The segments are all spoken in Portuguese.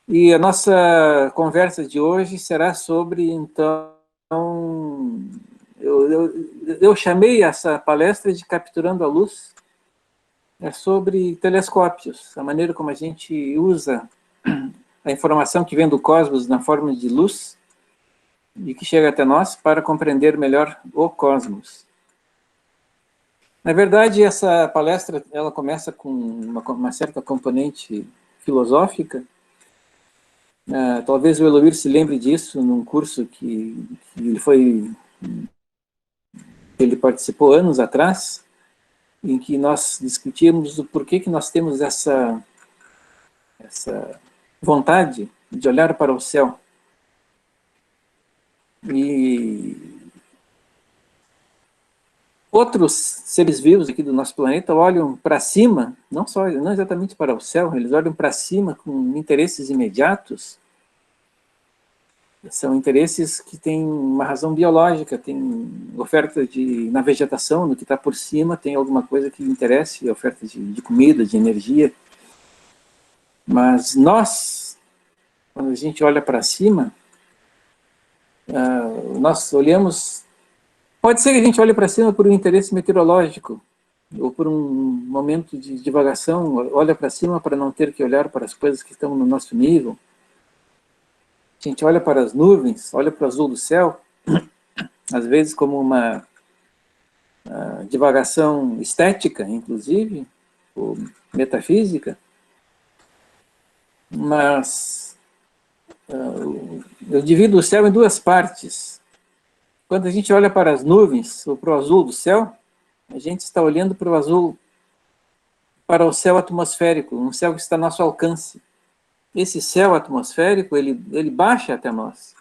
E a nossa conversa de hoje será sobre, então, eu chamei essa palestra de Capturando a Luz, é sobre telescópios, a maneira como a gente usa a informação que vem do cosmos na forma de luz e que chega até nós para compreender melhor o cosmos. Na verdade, essa palestra ela começa com uma certa componente filosófica. Talvez o Eloir se lembre disso num curso que ele participou anos atrás, em que nós discutimos o porquê que nós temos essa vontade de olhar para o céu. E outros seres vivos aqui do nosso planeta olham para cima, não exatamente para o céu, eles olham para cima com interesses imediatos. São interesses que têm uma razão biológica, tem oferta na vegetação, no que está por cima, tem alguma coisa que interesse, oferta de comida, de energia. Mas nós, quando a gente olha para cima, nós olhamos... Pode ser que a gente olhe para cima por um interesse meteorológico, ou por um momento de divagação, olha para cima para não ter que olhar para as coisas que estão no nosso nível. A gente olha para as nuvens, olha para o azul do céu, às vezes como uma divagação estética, inclusive, ou metafísica, mas eu divido o céu em duas partes. Quando a gente olha para as nuvens, ou para o azul do céu, a gente está olhando para o azul, para o céu atmosférico, um céu que está ao nosso alcance. Esse céu atmosférico, ele baixa até nós.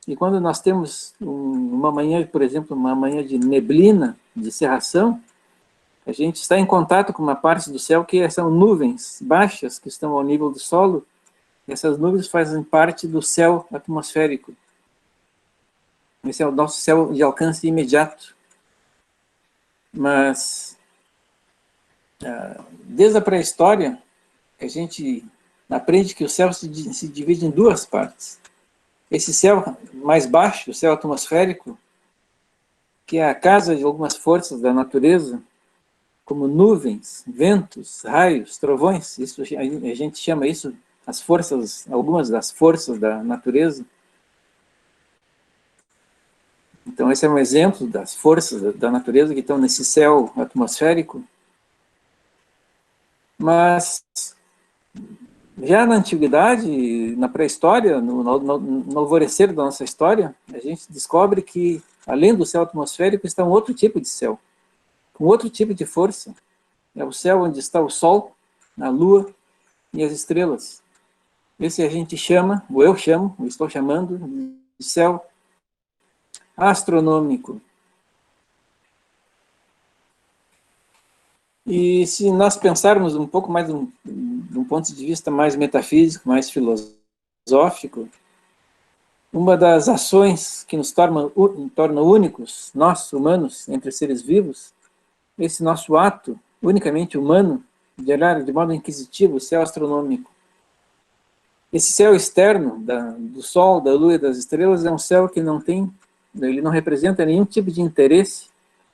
E quando nós temos uma manhã, por exemplo, uma manhã de neblina, de cerração, a gente está em contato com uma parte do céu que são nuvens baixas que estão ao nível do solo. E essas nuvens fazem parte do céu atmosférico. Esse é o nosso céu de alcance imediato. Mas, desde a pré-história, a gente aprende que o céu se divide em duas partes. Esse céu mais baixo, o céu atmosférico, que é a casa de algumas forças da natureza, como nuvens, ventos, raios, trovões, isso, a gente chama isso as forças, algumas das forças da natureza. Então, esse é um exemplo das forças da natureza que estão nesse céu atmosférico. Mas, já na antiguidade, na pré-história, no alvorecer da nossa história, a gente descobre que, além do céu atmosférico, está um outro tipo de céu, com outro tipo de força. É o céu onde está o Sol, a Lua e as estrelas. Esse a gente chama, ou eu estou chamando, de céu astronômico. E se nós pensarmos um pouco mais de um ponto de vista mais metafísico, mais filosófico, uma das ações que nos torna únicos, nós, humanos, entre seres vivos, esse nosso ato unicamente humano, de olhar de modo inquisitivo o céu astronômico. Esse céu externo do Sol, da Lua e das estrelas é um céu que ele não representa nenhum tipo de interesse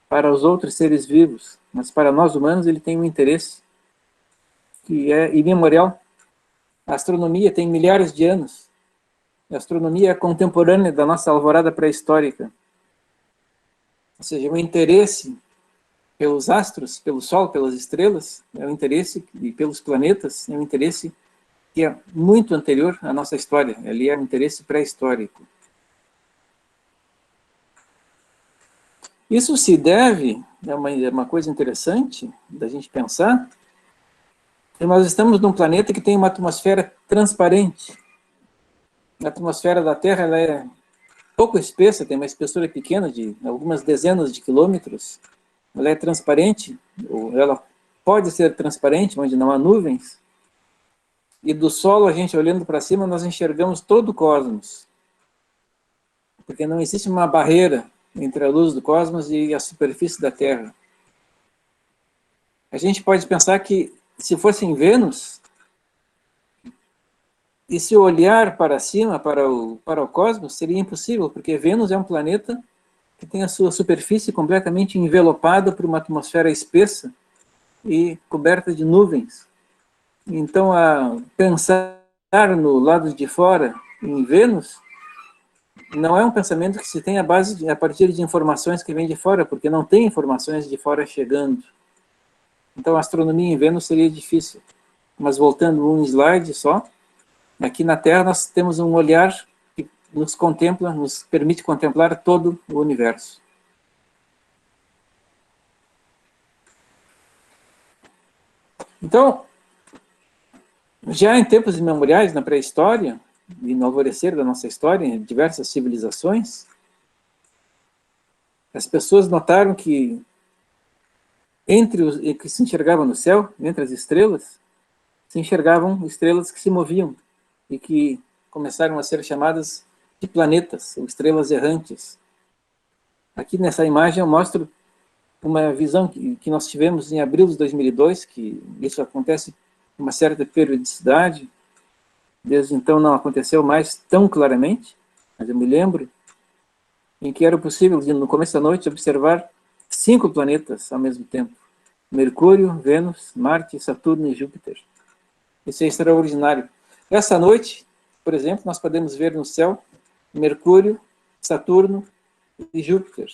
para os outros seres vivos, mas para nós humanos ele tem um interesse que é imemorial. A astronomia tem milhares de anos. A astronomia é contemporânea da nossa alvorada pré-histórica. Ou seja, o interesse pelos astros, pelo Sol, pelas estrelas, é um interesse, e pelos planetas, é um interesse que é muito anterior à nossa história. Ele é um interesse pré-histórico. Isso se deve, é uma coisa interessante da gente pensar, que nós estamos num planeta que tem uma atmosfera transparente. A atmosfera da Terra ela é pouco espessa, tem uma espessura pequena de algumas dezenas de quilômetros. Ela é transparente, ou ela pode ser transparente, onde não há nuvens. E do solo, a gente olhando para cima, nós enxergamos todo o cosmos. Porque não existe uma barreira entre a luz do cosmos e a superfície da Terra. A gente pode pensar que, se fosse em Vênus, E se olhar para cima, para o cosmos, seria impossível, porque Vênus é um planeta que tem a sua superfície completamente envelopada por uma atmosfera espessa e coberta de nuvens. Então, pensar no lado de fora, em Vênus, não é um pensamento que se tem a partir de informações que vêm de fora, porque não tem informações de fora chegando. Então, a astronomia em Vênus seria difícil. Mas voltando um slide só, aqui na Terra nós temos um olhar que nos contempla, nos permite contemplar todo o universo. Então, já em tempos imemoriais, na pré-história, e no alvorecer da nossa história, em diversas civilizações, as pessoas notaram que entre os que se enxergavam no céu, entre as estrelas, se enxergavam estrelas que se moviam e que começaram a ser chamadas de planetas, ou estrelas errantes. Aqui nessa imagem eu mostro uma visão que nós tivemos em abril de 2002, que isso acontece com uma certa periodicidade, desde então não aconteceu mais tão claramente, mas eu me lembro, em que era possível, no começo da noite, observar 5 planetas ao mesmo tempo. Mercúrio, Vênus, Marte, Saturno e Júpiter. Isso é extraordinário. Essa noite, por exemplo, nós podemos ver no céu Mercúrio, Saturno e Júpiter.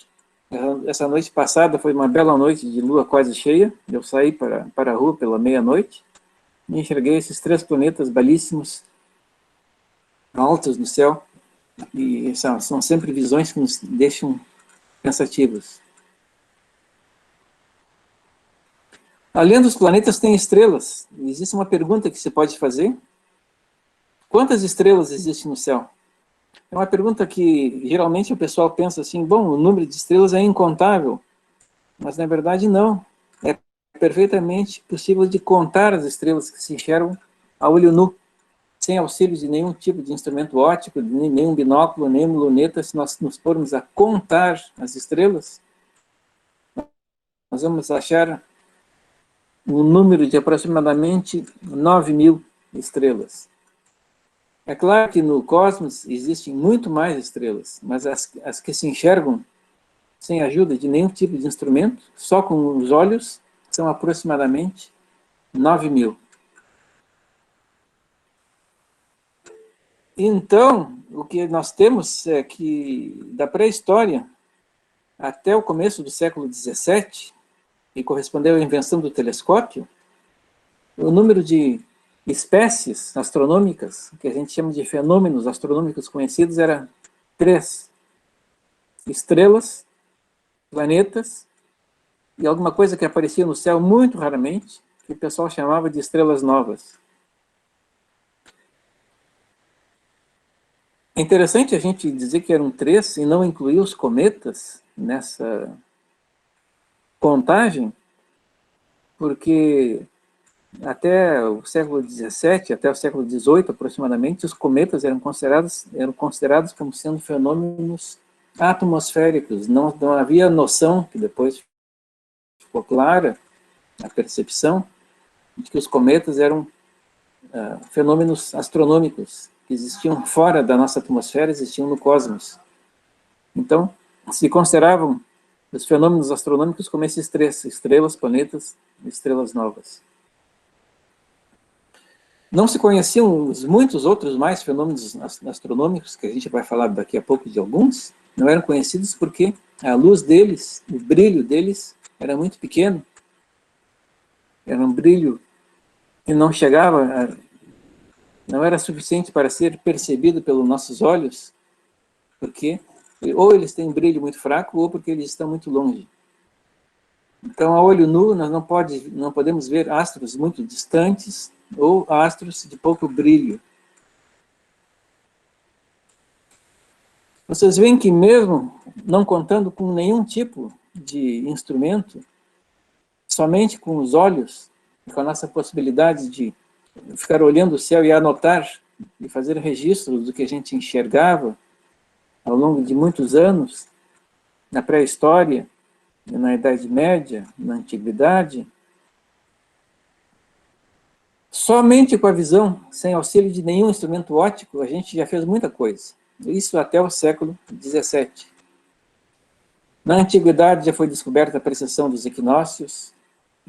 Essa noite passada foi uma bela noite de lua quase cheia. Eu saí para a rua pela meia-noite e enxerguei esses 3 planetas belíssimos, altos no céu. E são sempre visões que nos deixam pensativos. Além dos planetas, tem estrelas. Existe uma pergunta que se pode fazer. Quantas estrelas existem no céu? É uma pergunta que geralmente o pessoal pensa assim, bom, o número de estrelas é incontável. Mas na verdade não. É perfeitamente possível de contar as estrelas que se enxergam a olho nu, sem auxílio de nenhum tipo de instrumento óptico, nenhum binóculo, nenhuma luneta. Se nós nos formos a contar as estrelas, nós vamos achar um número de aproximadamente 9.000 estrelas. É claro que no cosmos existem muito mais estrelas, mas as que se enxergam sem ajuda de nenhum tipo de instrumento, só com os olhos, são aproximadamente 9.000. Então, o que nós temos é que, da pré-história até o começo do século XVII, e correspondeu à invenção do telescópio, o número de espécies astronômicas, que a gente chama de fenômenos astronômicos conhecidos, era 3. Estrelas, planetas, e alguma coisa que aparecia no céu muito raramente, que o pessoal chamava de estrelas novas. É interessante a gente dizer que eram 3 e não incluir os cometas nessa contagem, porque até o século XVII, até o século XVIII aproximadamente, os cometas eram considerados como sendo fenômenos atmosféricos. Não havia noção, que depois ficou clara a percepção, de que os cometas eram fenômenos astronômicos, que existiam fora da nossa atmosfera, existiam no cosmos. Então, se consideravam os fenômenos astronômicos como esses 3, estrelas, planetas e estrelas novas. Não se conheciam os muitos outros mais fenômenos astronômicos, que a gente vai falar daqui a pouco de alguns, não eram conhecidos porque a luz deles, o brilho deles, era muito pequeno. Era um brilho que não chegava, não era suficiente para ser percebido pelos nossos olhos, porque ou eles têm um brilho muito fraco, ou porque eles estão muito longe. Então, a olho nu, nós não podemos ver astros muito distantes, ou astros de pouco brilho. Vocês veem que mesmo não contando com nenhum tipo de instrumento, somente com os olhos, com a nossa possibilidade de ficar olhando o céu e anotar, e fazer registros do que a gente enxergava ao longo de muitos anos, na pré-história, na Idade Média, na Antiguidade, Somente com a visão, sem auxílio de nenhum instrumento óptico, a gente já fez muita coisa. Isso até o século XVII. Na antiguidade já foi descoberta a precessão dos equinócios,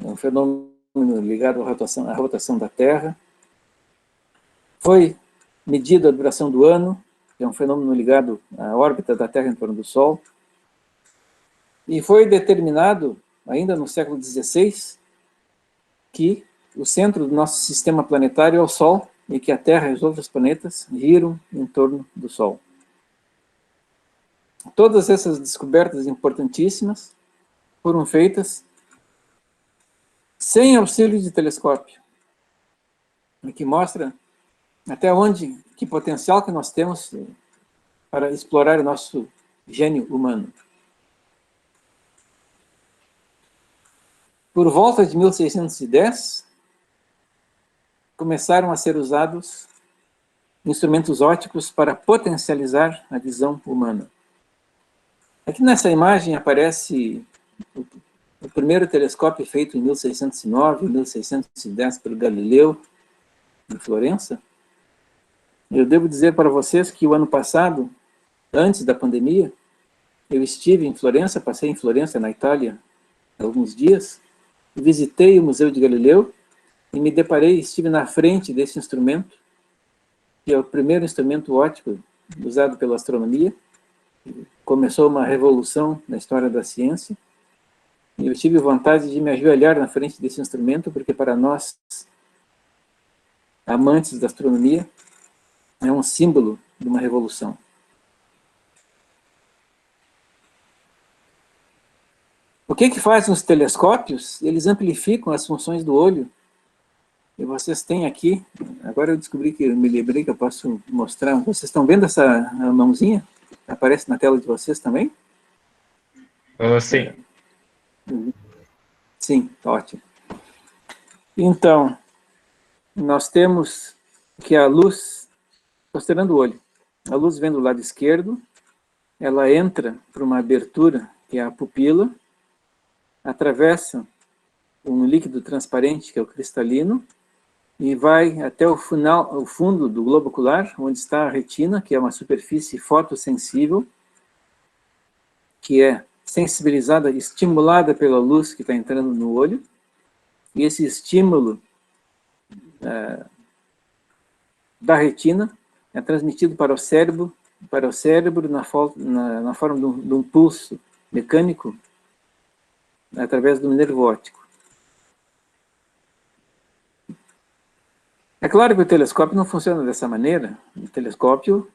um fenômeno ligado à rotação da Terra. Foi medida a duração do ano, que é um fenômeno ligado à órbita da Terra em torno do Sol. E foi determinado, ainda no século XVI, que o centro do nosso sistema planetário é o Sol e que a Terra e os outros planetas giram em torno do Sol. Todas essas descobertas importantíssimas foram feitas sem auxílio de telescópio, o que mostra até onde, que potencial que nós temos para explorar o nosso gênio humano. Por volta de 1610, começaram a ser usados instrumentos ópticos para potencializar a visão humana. Aqui nessa imagem aparece o primeiro telescópio feito em 1609, 1610 pelo Galileu, em Florença. Eu devo dizer para vocês que o ano passado, antes da pandemia, eu estive em Florença, passei em Florença, na Itália, alguns dias, visitei o Museu de Galileu e me deparei, estive na frente desse instrumento, que é o primeiro instrumento óptico usado pela astronomia. Começou uma revolução na história da ciência, e eu tive vontade de me ajoelhar na frente desse instrumento, porque para nós, amantes da astronomia, é um símbolo de uma revolução. O que fazem os telescópios? Eles amplificam as funções do olho. E vocês têm aqui, agora eu descobri que eu me lembrei que eu posso mostrar. Vocês estão vendo essa mãozinha? Aparece na tela de vocês também? Sim. Sim, ótimo. Então, nós temos que a luz, mostrando o olho, a luz vem do lado esquerdo, ela entra por uma abertura, que é a pupila, atravessa um líquido transparente, que é o cristalino, e vai até o fundo do globo ocular, onde está a retina, que é uma superfície fotossensível, que é sensibilizada, estimulada pela luz que está entrando no olho, e esse estímulo da retina é transmitido para o cérebro na forma de um pulso mecânico através do nervo óptico. É claro que o telescópio não funciona dessa maneira. O telescópio,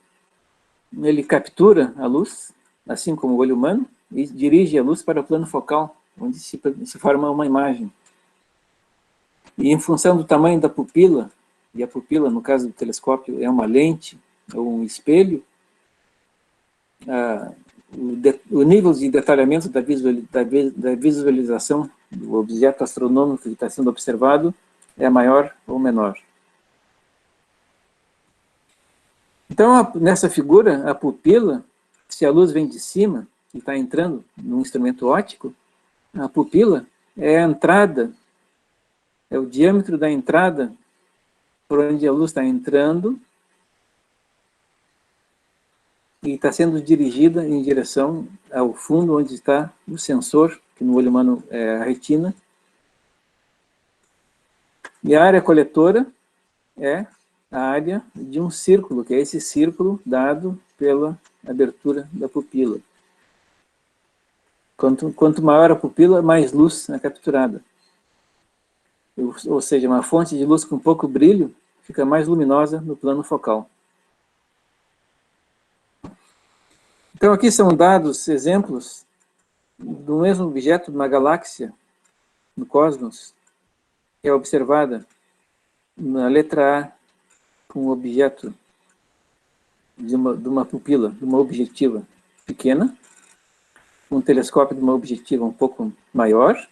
ele captura a luz, assim como o olho humano, e dirige a luz para o plano focal, onde se forma uma imagem. E em função do tamanho da pupila, e a pupila, no caso do telescópio, é uma lente ou um espelho, o nível de detalhamento da visualização do objeto astronômico que está sendo observado é maior ou menor. Então, nessa figura, a pupila, se a luz vem de cima e está entrando num instrumento óptico, a pupila é a entrada, é o diâmetro da entrada por onde a luz está entrando e está sendo dirigida em direção ao fundo onde está o sensor, que no olho humano é a retina. E a área coletora é a área de um círculo, que é esse círculo dado pela abertura da pupila. Quanto maior a pupila, mais luz é capturada. Ou seja, uma fonte de luz com pouco brilho fica mais luminosa no plano focal. Então, aqui são dados exemplos do mesmo objeto de uma galáxia no cosmos, que é observada na letra A com um objeto de uma pupila, de uma objetiva pequena, um telescópio de uma objetiva um pouco maior,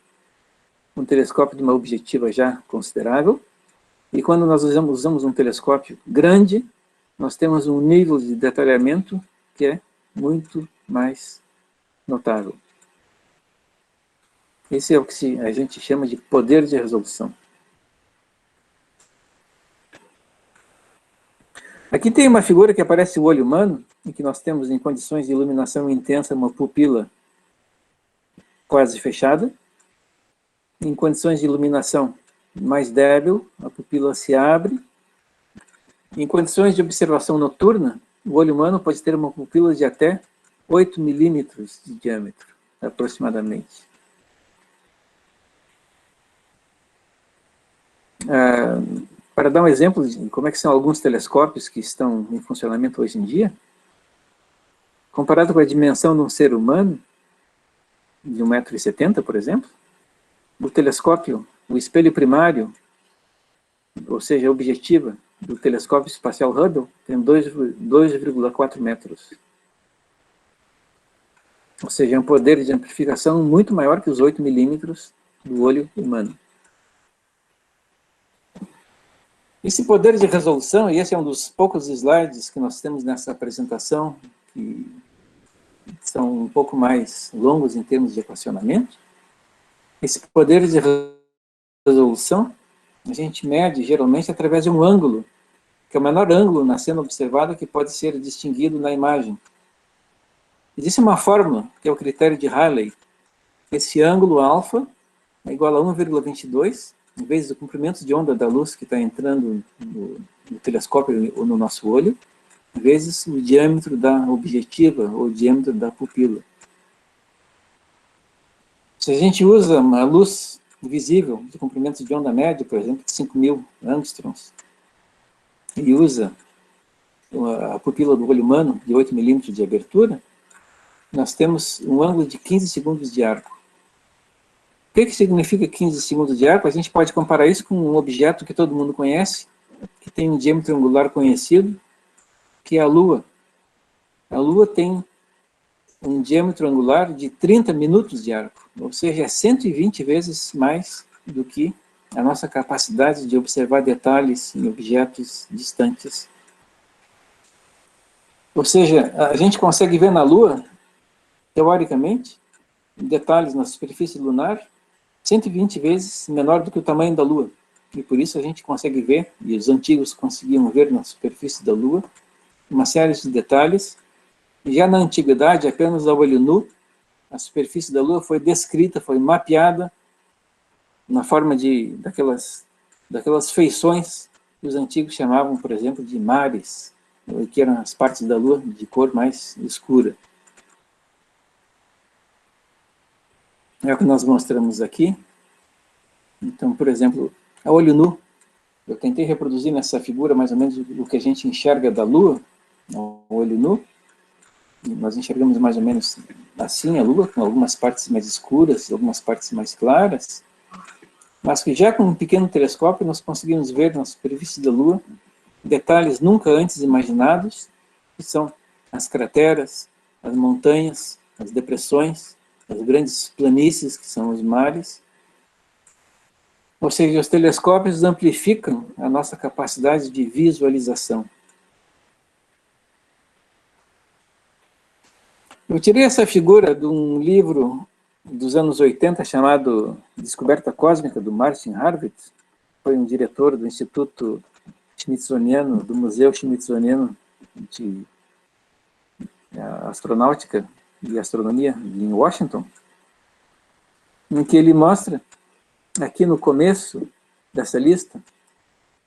um telescópio de uma objetiva já considerável, e quando nós usamos um telescópio grande, nós temos um nível de detalhamento que é muito mais notável. Esse é o que a gente chama de poder de resolução. Aqui tem uma figura que aparece o olho humano, em que nós temos, em condições de iluminação intensa, uma pupila quase fechada. Em condições de iluminação mais débil, a pupila se abre. Em condições de observação noturna, o olho humano pode ter uma pupila de até 8 milímetros de diâmetro, aproximadamente. Para dar um exemplo de como é que são alguns telescópios que estão em funcionamento hoje em dia, comparado com a dimensão de um ser humano, de 1,70 m, por exemplo, o telescópio, o espelho primário, ou seja, a objetiva do telescópio espacial Hubble, tem 2,4 metros. Ou seja, é um poder de amplificação muito maior que os 8 milímetros do olho humano. Esse poder de resolução, e esse é um dos poucos slides que nós temos nessa apresentação, que são um pouco mais longos em termos de equacionamento, esse poder de resolução a gente mede geralmente através de um ângulo, que é o menor ângulo na cena observada que pode ser distinguido na imagem. Existe uma fórmula, que é o critério de Rayleigh. Esse ângulo alfa é igual a 1,22, em vez do comprimento de onda da luz que está entrando no telescópio ou no nosso olho, vezes o diâmetro da objetiva, ou o diâmetro da pupila. Se a gente usa uma luz visível de comprimento de onda médio, por exemplo, de 5.000 angstroms, e usa a pupila do olho humano de 8 milímetros de abertura, nós temos um ângulo de 15 segundos de arco. O que significa 15 segundos de arco? A gente pode comparar isso com um objeto que todo mundo conhece, que tem um diâmetro angular conhecido, que é a Lua. A Lua tem um diâmetro angular de 30 minutos de arco, ou seja, é 120 vezes mais do que a nossa capacidade de observar detalhes em objetos distantes. Ou seja, a gente consegue ver na Lua, teoricamente, detalhes na superfície lunar 120 vezes menor do que o tamanho da Lua. E por isso a gente consegue ver, e os antigos conseguiam ver na superfície da Lua, uma série de detalhes. Já na antiguidade, apenas a olho nu, a superfície da Lua foi descrita, foi mapeada na forma daquelas feições que os antigos chamavam, por exemplo, de mares, que eram as partes da Lua de cor mais escura. É o que nós mostramos aqui. Então, por exemplo, a olho nu, eu tentei reproduzir nessa figura mais ou menos o que a gente enxerga da Lua, a olho nu. Nós enxergamos mais ou menos assim a Lua, com algumas partes mais escuras, algumas partes mais claras, mas que já com um pequeno telescópio nós conseguimos ver na superfície da Lua detalhes nunca antes imaginados, que são as crateras, as montanhas, as depressões, as grandes planícies, que são os mares. Ou seja, os telescópios amplificam a nossa capacidade de visualização. Eu tirei essa figura de um livro dos anos 80 chamado Descoberta Cósmica, do Martin Harvett. Foi um diretor do Instituto Smithsoniano, do Museu Smithsoniano de Astronáutica e Astronomia em Washington, em que ele mostra, aqui no começo dessa lista,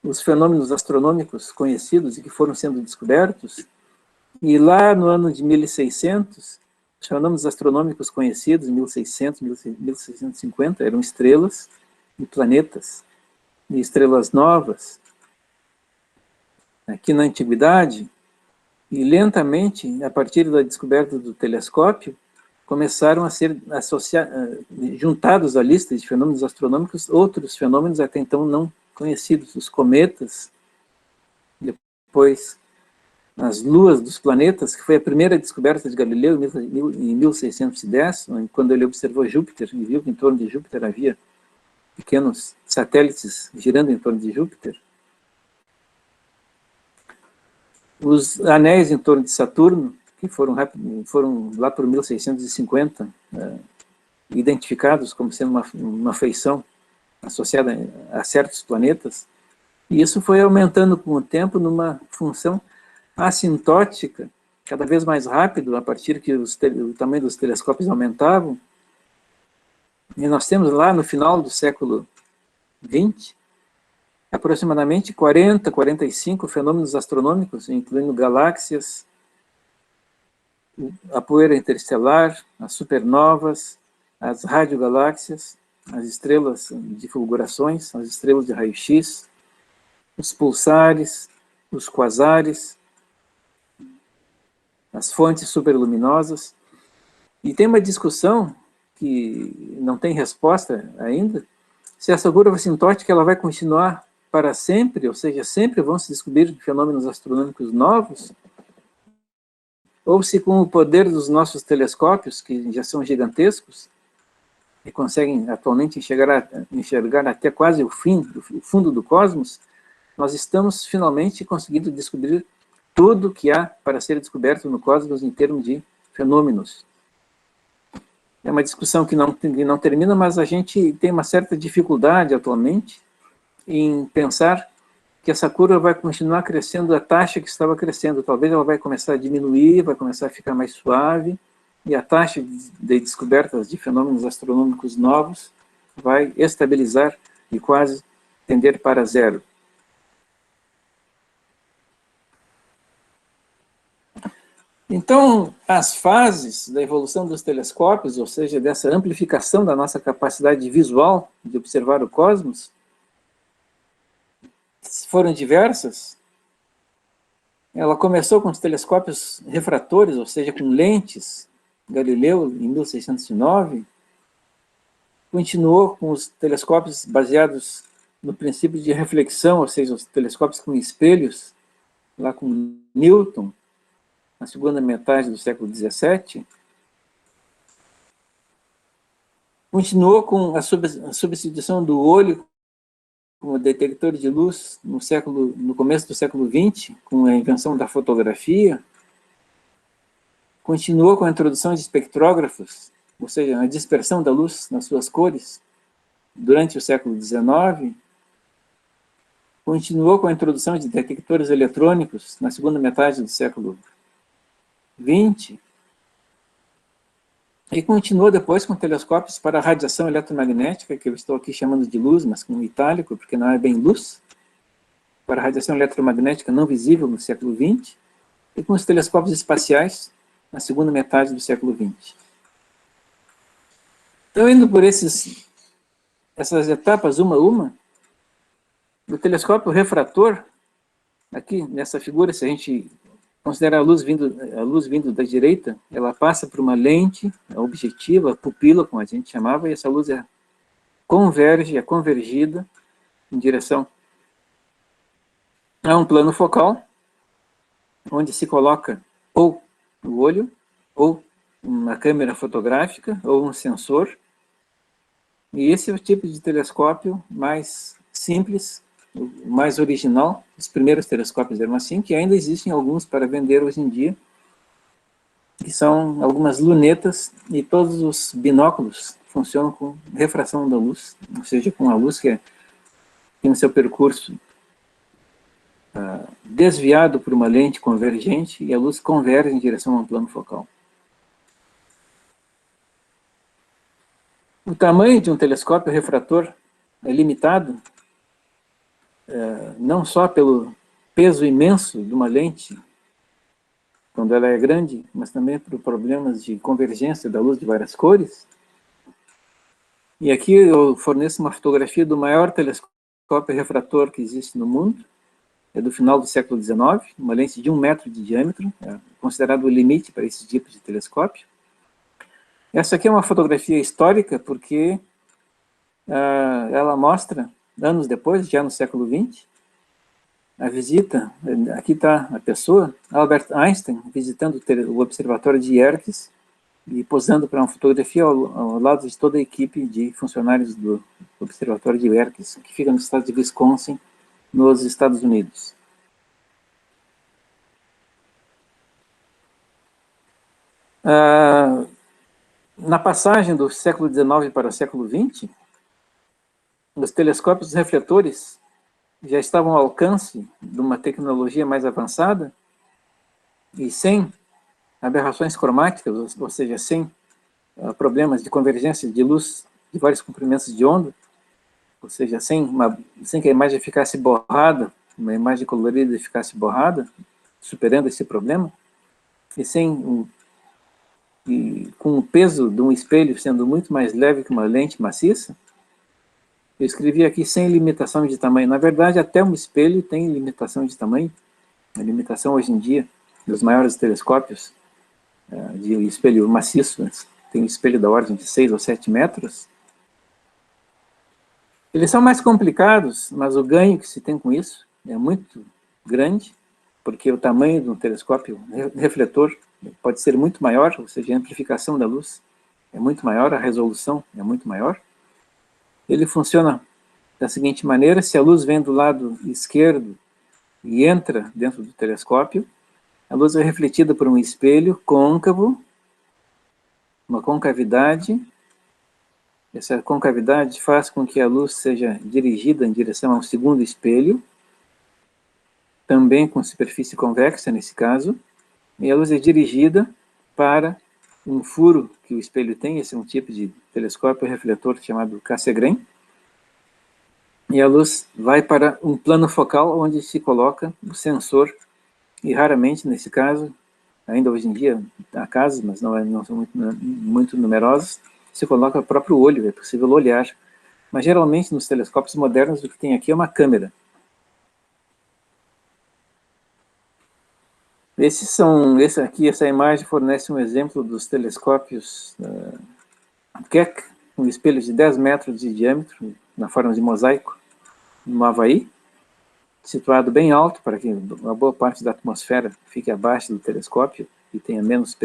os fenômenos astronômicos conhecidos e que foram sendo descobertos, e lá no ano de 1600, os fenômenos astronômicos conhecidos, em 1600, 1650, eram estrelas e planetas, e estrelas novas. Aqui na Antiguidade, e lentamente, a partir da descoberta do telescópio, começaram a ser juntados à lista de fenômenos astronômicos outros fenômenos até então não conhecidos, os cometas, depois as luas dos planetas, que foi a primeira descoberta de Galileu em 1610, quando ele observou Júpiter e viu que em torno de Júpiter havia pequenos satélites girando em torno de Júpiter. Os anéis em torno de Saturno, que foram lá por 1650, identificados como sendo uma feição associada a certos planetas, e isso foi aumentando com o tempo numa função assintótica, cada vez mais rápido, a partir que o tamanho dos telescópios aumentavam. E nós temos lá no final do século XX, aproximadamente 40, 45 fenômenos astronômicos, incluindo galáxias, a poeira interestelar, as supernovas, as radiogaláxias, as estrelas de fulgurações, as estrelas de raio-x, os pulsares, os quasares, as fontes superluminosas. E tem uma discussão que não tem resposta ainda, se essa curva assintótica ela vai continuar para sempre, ou seja, sempre vão se descobrir fenômenos astronômicos novos, ou se com o poder dos nossos telescópios, que já são gigantescos, e conseguem atualmente enxergar até quase o fundo do cosmos, nós estamos finalmente conseguindo descobrir tudo que há para ser descoberto no cosmos em termos de fenômenos. É uma discussão que não termina, mas a gente tem uma certa dificuldade atualmente em pensar que essa curva vai continuar crescendo a taxa que estava crescendo. Talvez ela vai começar a diminuir, vai começar a ficar mais suave, e a taxa de descobertas de fenômenos astronômicos novos vai estabilizar e quase tender para zero. Então, as fases da evolução dos telescópios, ou seja, dessa amplificação da nossa capacidade visual de observar o cosmos, foram diversas. Ela começou com os telescópios refratores, ou seja, com lentes, Galileu em 1609, continuou com os telescópios baseados no princípio de reflexão, ou seja, os telescópios com espelhos, lá com Newton, na segunda metade do século XVII, continuou com a substituição do olho como detector de luz no começo do século XX, com a invenção da fotografia, continuou com a introdução de espectrógrafos, ou seja, a dispersão da luz nas suas cores, durante o século XIX, continuou com a introdução de detectores eletrônicos na segunda metade do século XX, e continuou depois com telescópios para radiação eletromagnética, que eu estou aqui chamando de luz, mas com itálico, porque não é bem luz, para radiação eletromagnética não visível no século XX, e com os telescópios espaciais na segunda metade do século XX. Então, indo por essas etapas uma a uma, o telescópio refrator, aqui nessa figura, se a gente considerar a luz vindo da direita, ela passa por uma lente objetiva, pupila, como a gente chamava, e essa luz é convergida em direção a um plano focal, onde se coloca ou o olho, ou uma câmera fotográfica, ou um sensor. E esse é o tipo de telescópio mais simples, o mais original. Os primeiros telescópios eram assim, que ainda existem alguns para vender hoje em dia, que são algumas lunetas, e todos os binóculos funcionam com refração da luz, ou seja, com a luz que tem o seu percurso desviado por uma lente convergente, e a luz converge em direção a um plano focal. O tamanho de um telescópio refrator é limitado, não só pelo peso imenso de uma lente, quando ela é grande, mas também por problemas de convergência da luz de várias cores. E aqui eu forneço uma fotografia do maior telescópio refrator que existe no mundo, é do final do século XIX, uma lente de 1 metro de diâmetro, é considerado o limite para esse tipo de telescópio. Essa aqui é uma fotografia histórica, porque ela mostra, anos depois, já no século XX, a visita, aqui está a pessoa, Albert Einstein, visitando o observatório de Yerkes e posando para uma fotografia ao lado de toda a equipe de funcionários do observatório de Yerkes, que fica no estado de Wisconsin, nos Estados Unidos. Na passagem do século XIX para o século XX, os telescópios refletores já estavam ao alcance de uma tecnologia mais avançada, e sem aberrações cromáticas, ou seja, sem problemas de convergência de luz de vários comprimentos de onda, ou seja, sem que a imagem ficasse borrada, uma imagem colorida ficasse borrada, superando esse problema, e com o peso de um espelho sendo muito mais leve que uma lente maciça, eu escrevi aqui sem limitação de tamanho. Na verdade, até um espelho tem limitação de tamanho. A limitação hoje em dia dos maiores telescópios de espelho maciço, tem um espelho da ordem de 6 ou 7 metros. Eles são mais complicados, mas o ganho que se tem com isso é muito grande, porque o tamanho do telescópio refletor pode ser muito maior, ou seja, a amplificação da luz é muito maior, a resolução é muito maior. Ele funciona da seguinte maneira: se a luz vem do lado esquerdo e entra dentro do telescópio, a luz é refletida por um espelho côncavo, uma concavidade. Essa concavidade faz com que a luz seja dirigida em direção a um segundo espelho, também com superfície convexa nesse caso, e a luz é dirigida para um furo que o espelho tem. Esse é um tipo de telescópio refletor chamado Cassegrain, e a luz vai para um plano focal onde se coloca o sensor, e raramente, nesse caso, ainda hoje em dia há casos, mas não são muito numerosos, se coloca o próprio olho, é possível olhar. Mas geralmente nos telescópios modernos o que tem aqui é uma câmera. Essa imagem fornece um exemplo dos telescópios Keck, um espelho de 10 metros de diâmetro, na forma de mosaico, no Havaí, situado bem alto para que uma boa parte da atmosfera fique abaixo do telescópio e tenha menos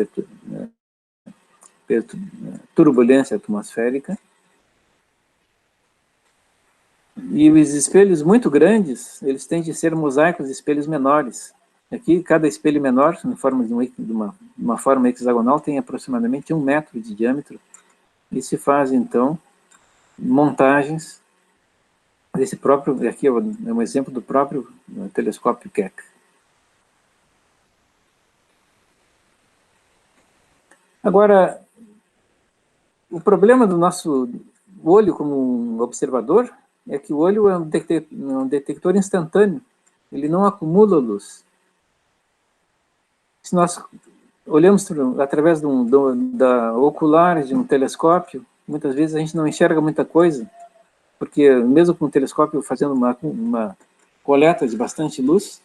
turbulência atmosférica. E os espelhos muito grandes, eles têm de ser mosaicos de espelhos menores. Aqui, cada espelho menor, na forma de uma forma hexagonal, tem aproximadamente 1 metro de diâmetro, e se faz, então, montagens desse próprio. Aqui é um exemplo do próprio telescópio Keck. Agora, o problema do nosso olho como um observador é que o olho é um detector instantâneo, ele não acumula luz. Se nós olhamos através da ocular de um telescópio, muitas vezes a gente não enxerga muita coisa, porque mesmo com o telescópio fazendo uma coleta de bastante luz,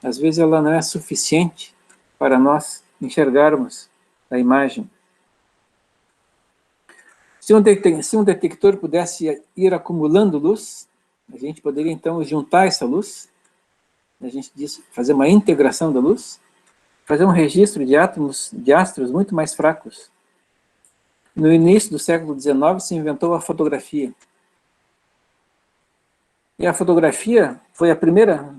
às vezes ela não é suficiente para nós enxergarmos a imagem. Se um detector pudesse ir acumulando luz, a gente poderia então juntar essa luz, a gente diz fazer uma integração da luz, fazer um registro de astros muito mais fracos. No início do século XIX se inventou a fotografia. E a fotografia foi a primeira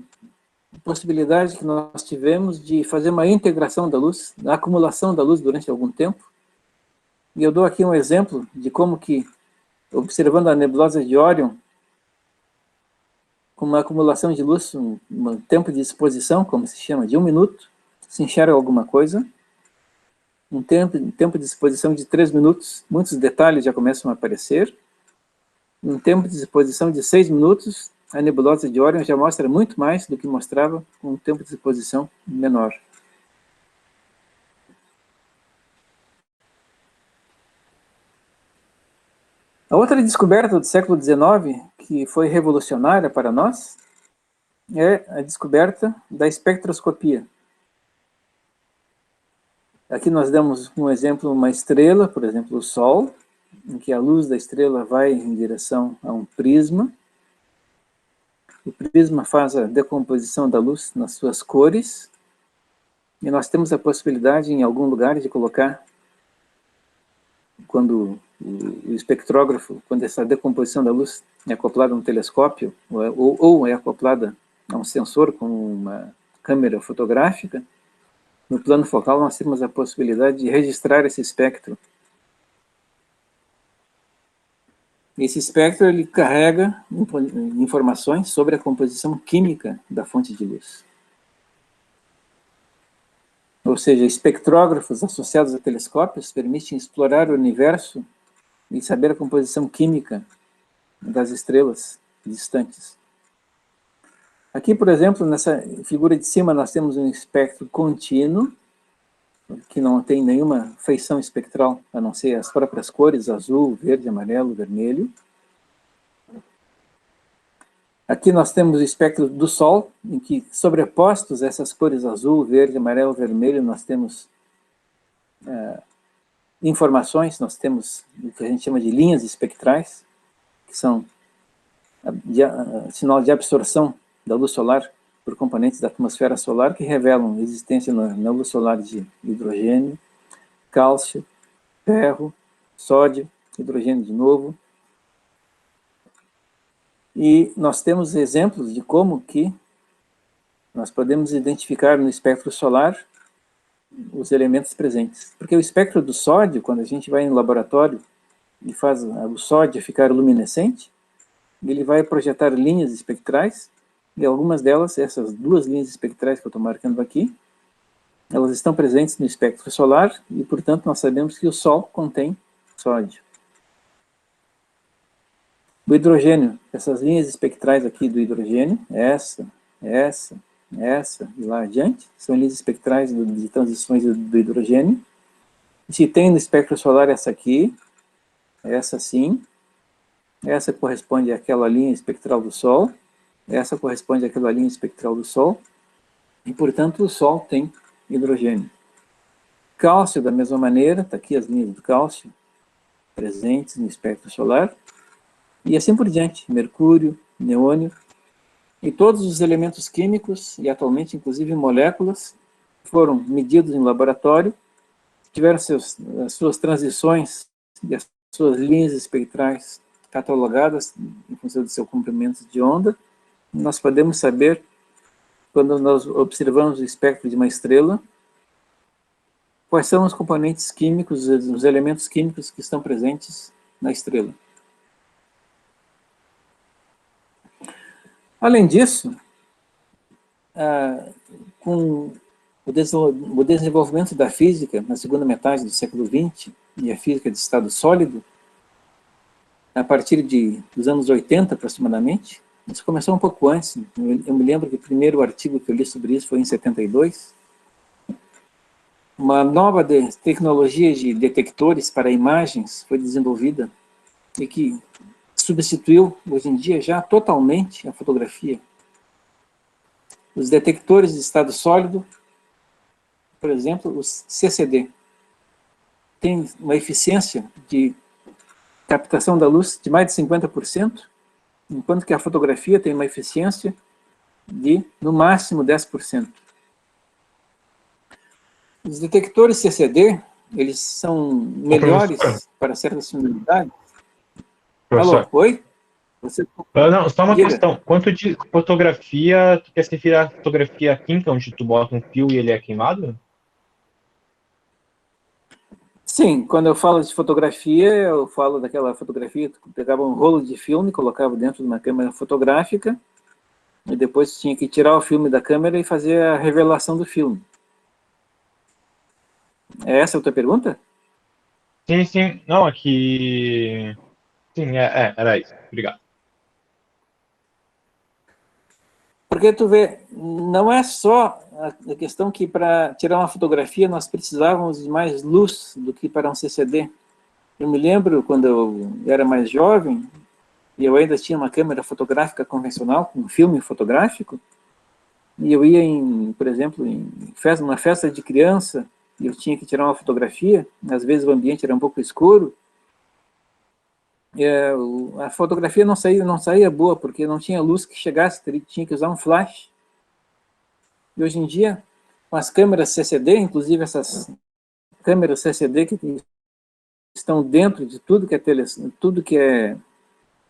possibilidade que nós tivemos de fazer uma integração da luz, da acumulação da luz durante algum tempo. E eu dou aqui um exemplo de como que, observando a nebulosa de Órion, com uma acumulação de luz, um tempo de exposição, como se chama, de 1 minuto, se enxerga alguma coisa. Um tempo de exposição de 3 minutos, muitos detalhes já começam a aparecer. Um tempo de exposição de 6 minutos, a nebulosa de Órion já mostra muito mais do que mostrava com um tempo de exposição menor. A outra descoberta do século XIX, que foi revolucionária para nós, é a descoberta da espectroscopia. Aqui nós damos um exemplo, uma estrela, por exemplo, o Sol, em que a luz da estrela vai em direção a um prisma. O prisma faz a decomposição da luz nas suas cores, e nós temos a possibilidade, em algum lugar, de colocar, quando o espectrógrafo, quando essa decomposição da luz é acoplada a um telescópio, ou é acoplada a um sensor com uma câmera fotográfica, no plano focal nós temos a possibilidade de registrar esse espectro. Esse espectro ele carrega informações sobre a composição química da fonte de luz. Ou seja, espectrógrafos associados a telescópios permitem explorar o universo e saber a composição química das estrelas distantes. Aqui, por exemplo, nessa figura de cima, nós temos um espectro contínuo, que não tem nenhuma feição espectral, a não ser as próprias cores, azul, verde, amarelo, vermelho. Aqui nós temos o espectro do Sol, em que, sobrepostos essas cores azul, verde, amarelo, vermelho, nós temos informações, nós temos o que a gente chama de linhas espectrais, que são sinal de absorção da luz solar por componentes da atmosfera solar, que revelam existência na luz solar de hidrogênio, cálcio, ferro, sódio, hidrogênio de novo. E nós temos exemplos de como que nós podemos identificar no espectro solar os elementos presentes. Porque o espectro do sódio, quando a gente vai no laboratório e faz o sódio ficar luminescente, ele vai projetar linhas espectrais, e algumas delas, essas duas linhas espectrais que eu estou marcando aqui, elas estão presentes no espectro solar, e, portanto, nós sabemos que o Sol contém sódio. O hidrogênio, essas linhas espectrais aqui do hidrogênio, essa, e lá adiante, são linhas espectrais de transições do hidrogênio. E se tem no espectro solar essa aqui, essa sim, essa corresponde àquela linha espectral do Sol, essa corresponde àquela linha espectral do Sol, e, portanto, o Sol tem hidrogênio. Cálcio, da mesma maneira, está aqui as linhas do cálcio presentes no espectro solar, e assim por diante, mercúrio, neônio, e todos os elementos químicos, e atualmente inclusive moléculas, foram medidos em laboratório, tiveram as suas transições e as suas linhas espectrais catalogadas em função do seu comprimento de onda. Nós podemos saber, quando nós observamos o espectro de uma estrela, quais são os componentes químicos, os elementos químicos que estão presentes na estrela. Além disso, com o desenvolvimento da física na segunda metade do século XX, e a física de estado sólido, a partir dos anos 80 aproximadamente, isso começou um pouco antes, eu me lembro que o primeiro artigo que eu li sobre isso foi em 72, uma nova tecnologia de detectores para imagens foi desenvolvida e que substituiu, hoje em dia, já totalmente a fotografia. Os detectores de estado sólido, por exemplo, os CCD, têm uma eficiência de captação da luz de mais de 50%, enquanto que a fotografia tem uma eficiência de, no máximo, 10%. Os detectores CCD, eles são melhores para certas finalidades. Professor. Alô, oi? Você... Não, só uma Diga. questão. Quanto de fotografia, tu quer se referir à fotografia química, onde tu bota um fio e ele é queimado? Sim, quando eu falo de fotografia, eu falo daquela fotografia que pegava um rolo de filme, colocava dentro de uma câmera fotográfica, e depois tinha que tirar o filme da câmera e fazer a revelação do filme. É essa a tua pergunta? Sim, sim. Não, aqui... Sim, era isso. Obrigado. Porque tu vê, não é só a questão que para tirar uma fotografia nós precisávamos de mais luz do que para um CCD. Eu me lembro quando eu era mais jovem, e eu ainda tinha uma câmera fotográfica convencional, um filme fotográfico, e eu ia, por exemplo, em uma festa de criança, e eu tinha que tirar uma fotografia, às vezes o ambiente era um pouco escuro, a fotografia não saía boa, porque não tinha luz que chegasse, tinha que usar um flash. E hoje em dia, com as câmeras CCD, inclusive essas câmeras CCD que estão dentro de tudo que é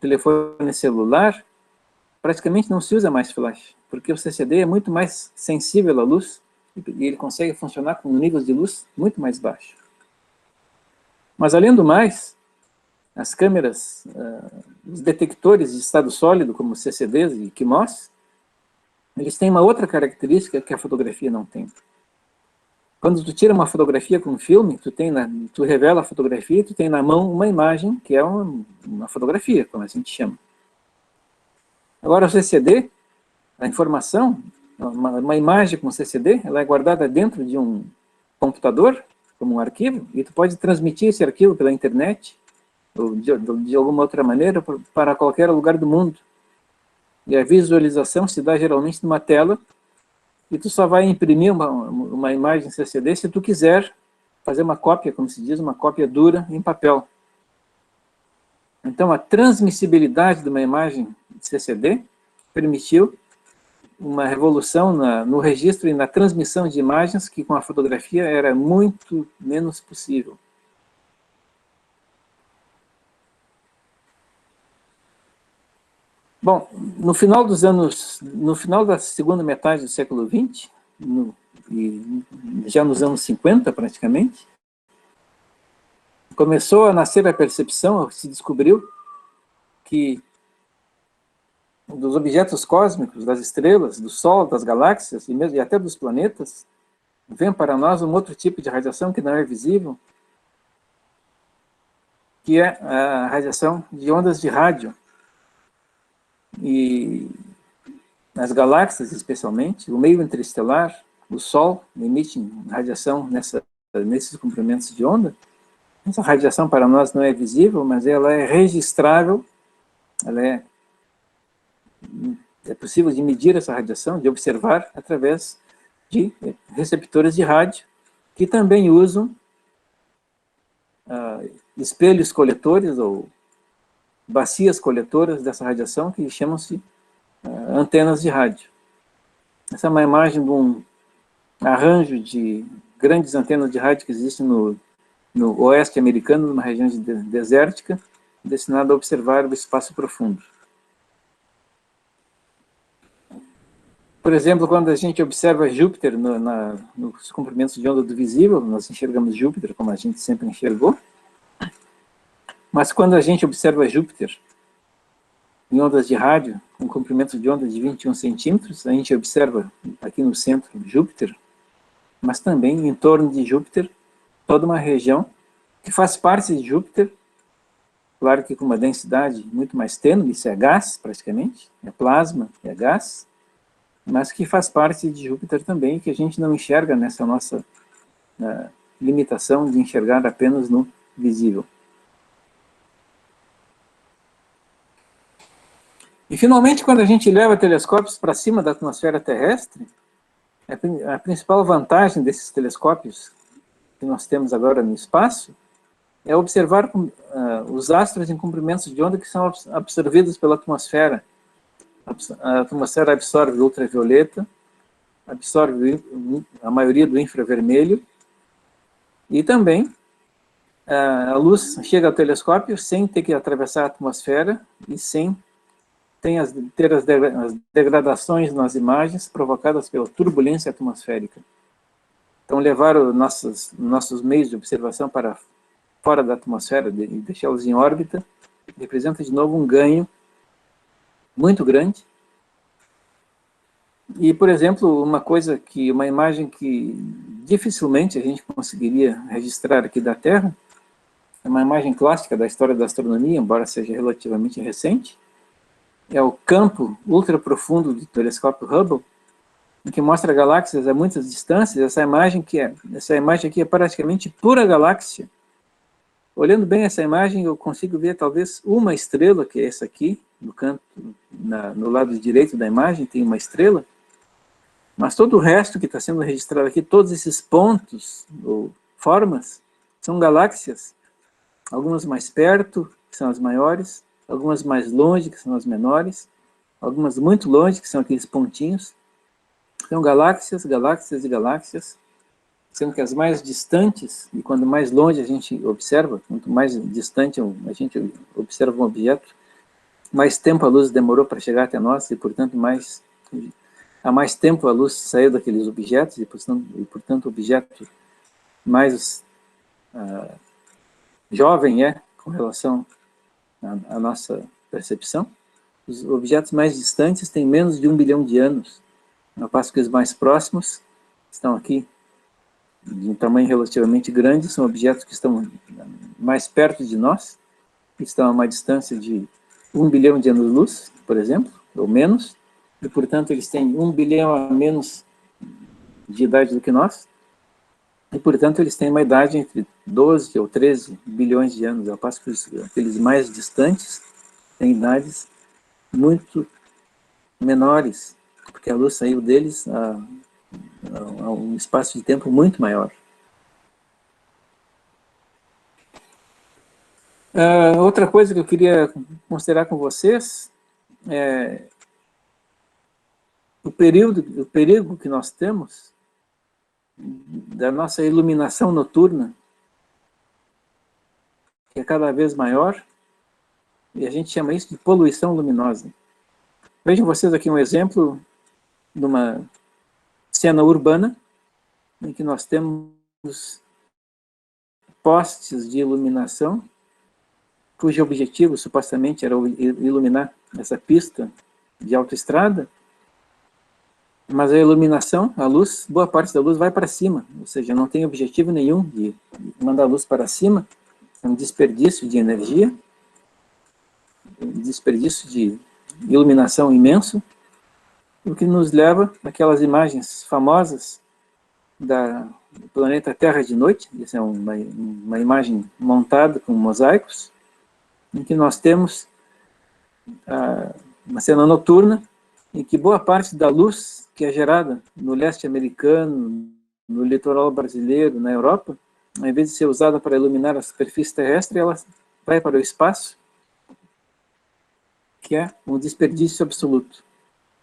telefone celular, praticamente não se usa mais flash, porque o CCD é muito mais sensível à luz, e ele consegue funcionar com níveis de luz muito mais baixos. Mas, além do mais, as câmeras, os detectores de estado sólido, como CCDs e CMOS, eles têm uma outra característica que a fotografia não tem. Quando tu tira uma fotografia com filme, tu revela a fotografia, tu tem na mão uma imagem, que é uma fotografia, como a gente chama. Agora, o CCD, a informação, uma imagem com CCD, ela é guardada dentro de um computador, como um arquivo, e tu pode transmitir esse arquivo pela internet, ou de alguma outra maneira, para qualquer lugar do mundo. E a visualização se dá geralmente numa tela, e tu só vai imprimir uma imagem CCD se tu quiser fazer uma cópia, como se diz, uma cópia dura em papel. Então, a transmissibilidade de uma imagem CCD permitiu uma revolução no registro e na transmissão de imagens que com a fotografia era muito menos possível. Bom, no final da segunda metade do século XX, e já nos anos 50 praticamente, começou a nascer a percepção, se descobriu que dos objetos cósmicos, das estrelas, do Sol, das galáxias e até dos planetas, vem para nós um outro tipo de radiação que não é visível, que é a radiação de ondas de rádio. E nas galáxias, especialmente, o meio interestelar, o Sol, emite radiação nesses comprimentos de onda. Essa radiação para nós não é visível, mas ela é registrável, é possível de medir essa radiação, de observar através de receptores de rádio, que também usam espelhos coletores ou bacias coletoras dessa radiação, que chamam-se antenas de rádio. Essa é uma imagem de um arranjo de grandes antenas de rádio que existem no oeste americano, numa região desértica, destinada a observar o espaço profundo. Por exemplo, quando a gente observa Júpiter nos comprimentos de onda do visível, nós enxergamos Júpiter como a gente sempre enxergou, mas quando a gente observa Júpiter em ondas de rádio, com comprimento de onda de 21 centímetros, a gente observa aqui no centro Júpiter, mas também em torno de Júpiter, toda uma região que faz parte de Júpiter, claro que com uma densidade muito mais tênue, isso é gás praticamente, é plasma, é gás, mas que faz parte de Júpiter também, que a gente não enxerga nessa nossa limitação de enxergar apenas no visível. E, finalmente, quando a gente leva telescópios para cima da atmosfera terrestre, a principal vantagem desses telescópios que nós temos agora no espaço é observar os astros em comprimentos de onda que são absorvidos pela atmosfera. A atmosfera absorve o ultravioleta, absorve a maioria do infravermelho, e também a luz chega ao telescópio sem ter que atravessar a atmosfera e sem ter as degradações nas imagens provocadas pela turbulência atmosférica. Então, levar os nossos meios de observação para fora da atmosfera e deixá-los em órbita representa, de novo, um ganho muito grande. E, por exemplo, uma imagem que dificilmente a gente conseguiria registrar aqui da Terra, é uma imagem clássica da história da astronomia, embora seja relativamente recente, é o campo ultraprofundo do telescópio Hubble, em que mostra galáxias a muitas distâncias. Essa imagem aqui é praticamente pura galáxia. Olhando bem essa imagem, eu consigo ver talvez uma estrela, que é essa aqui, no canto, no lado direito da imagem, tem uma estrela, mas todo o resto que está sendo registrado aqui, todos esses pontos, ou formas, são galáxias, algumas mais perto, que são as maiores, algumas mais longe, que são as menores, algumas muito longe, que são aqueles pontinhos. São galáxias, galáxias e galáxias, sendo que as mais distantes, e quando mais longe a gente observa, quanto mais distante a gente observa um objeto, mais tempo a luz demorou para chegar até nós, e, portanto, há mais tempo a luz saiu daqueles objetos, e, portanto, o objeto mais jovem é com relação à nossa percepção. Os objetos mais distantes têm menos de 1 bilhão de anos, ao passo que os mais próximos estão aqui de um tamanho relativamente grande, são objetos que estão mais perto de nós, que estão a uma distância de 1 bilhão de anos-luz, por exemplo, ou menos, e, portanto, eles têm 1 bilhão a menos de idade do que nós, e, portanto, eles têm uma idade entre 12 ou 13 bilhões de anos, ao passo que aqueles mais distantes têm idades muito menores, porque a luz saiu deles a um espaço de tempo muito maior. Outra coisa que eu queria considerar com vocês é o perigo que nós temos da nossa iluminação noturna, que é cada vez maior, e a gente chama isso de poluição luminosa. Vejam vocês aqui um exemplo de uma cena urbana, em que nós temos postes de iluminação, cujo objetivo supostamente era iluminar essa pista de autoestrada, mas a iluminação, a luz, boa parte da luz vai para cima, ou seja, não tem objetivo nenhum de mandar a luz para cima, é um desperdício de energia, um desperdício de iluminação imenso, o que nos leva àquelas imagens famosas do planeta Terra de noite. Essa é uma imagem montada com mosaicos, em que nós temos uma cena noturna, em que boa parte da luz que é gerada no leste americano, no litoral brasileiro, na Europa, ao invés de ser usada para iluminar a superfície terrestre, ela vai para o espaço, que é um desperdício absoluto.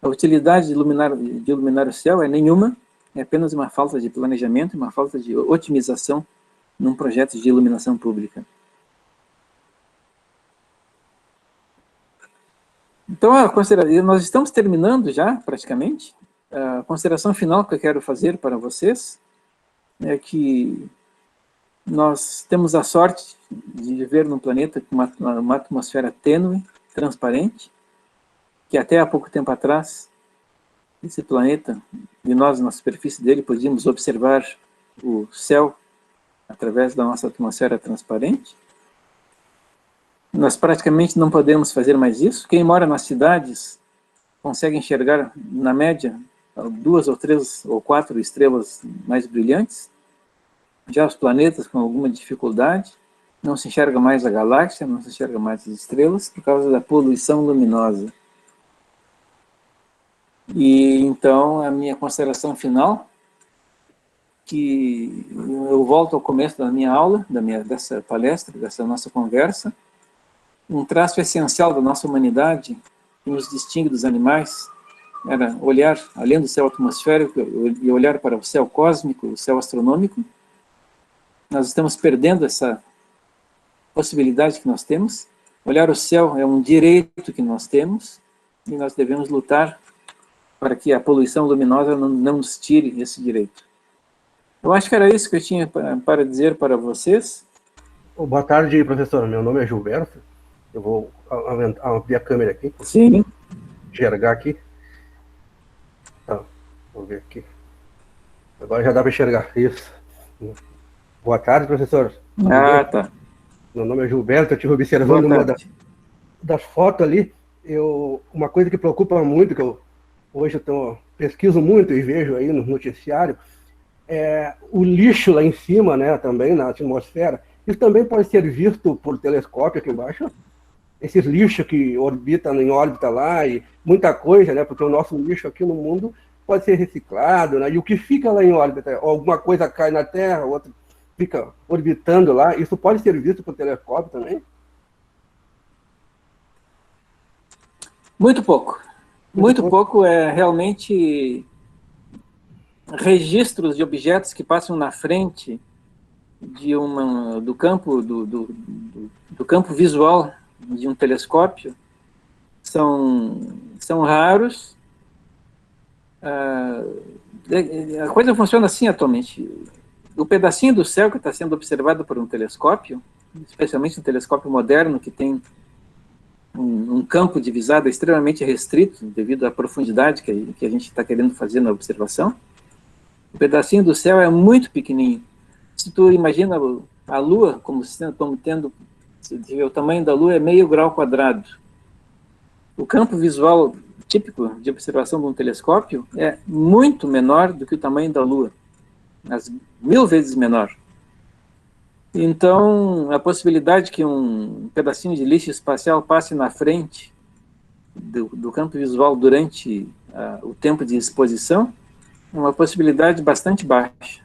A utilidade de iluminar o céu é nenhuma, é apenas uma falta de planejamento, uma falta de otimização num projeto de iluminação pública. Então, nós estamos terminando já, praticamente. A consideração final que eu quero fazer para vocês é que nós temos a sorte de viver num planeta com uma atmosfera tênue, transparente, que até há pouco tempo atrás, esse planeta, e nós na superfície dele, podíamos observar o céu através da nossa atmosfera transparente. Nós praticamente não podemos fazer mais isso. Quem mora nas cidades consegue enxergar, na média, 2 ou 3 ou 4 estrelas mais brilhantes. Já os planetas, com alguma dificuldade, não se enxerga mais a galáxia, não se enxerga mais as estrelas, por causa da poluição luminosa. E então, a minha consideração final, que eu volto ao começo da minha aula, dessa palestra, dessa nossa conversa, um traço essencial da nossa humanidade, que nos distingue dos animais, era olhar além do céu atmosférico e olhar para o céu cósmico, o céu astronômico. Nós estamos perdendo essa possibilidade que nós temos. Olhar o céu é um direito que nós temos, e nós devemos lutar para que a poluição luminosa não nos tire esse direito. Eu acho que era isso que eu tinha para dizer para vocês. Boa tarde, professor. Meu nome é Gilberto. Eu vou abrir a câmera aqui. Sim. Enxergar aqui. Tá, vou ver aqui. Agora já dá para enxergar. Isso. Boa tarde, professor. Tá. Meu nome é Gilberto. Eu estive observando uma das fotos ali. Uma coisa que preocupa muito, que hoje eu pesquiso muito e vejo aí no noticiário, é o lixo lá em cima, né, também na atmosfera. Isso também pode ser visto por telescópio aqui embaixo. Esses lixos que orbitam em órbita lá, e muita coisa, né, porque o nosso lixo aqui no mundo pode ser reciclado, né, e o que fica lá em órbita, alguma coisa cai na Terra, outra fica orbitando lá, isso pode ser visto por telescópio também? Muito pouco. Muito pouco é realmente registros de objetos que passam na frente do campo visual de um telescópio. São raros. A coisa funciona assim atualmente. O pedacinho do céu que está sendo observado por um telescópio, especialmente um telescópio moderno que tem um campo de visada extremamente restrito devido à profundidade que a gente está querendo fazer na observação, O pedacinho do céu é muito pequenininho. Se tu imagina a Lua como tendo, o tamanho da Lua é meio grau quadrado. O campo visual típico de observação de um telescópio é muito menor do que o tamanho da Lua, 1000 vezes menor. Então, a possibilidade que um pedacinho de lixo espacial passe na frente do campo visual durante o tempo de exposição é uma possibilidade bastante baixa.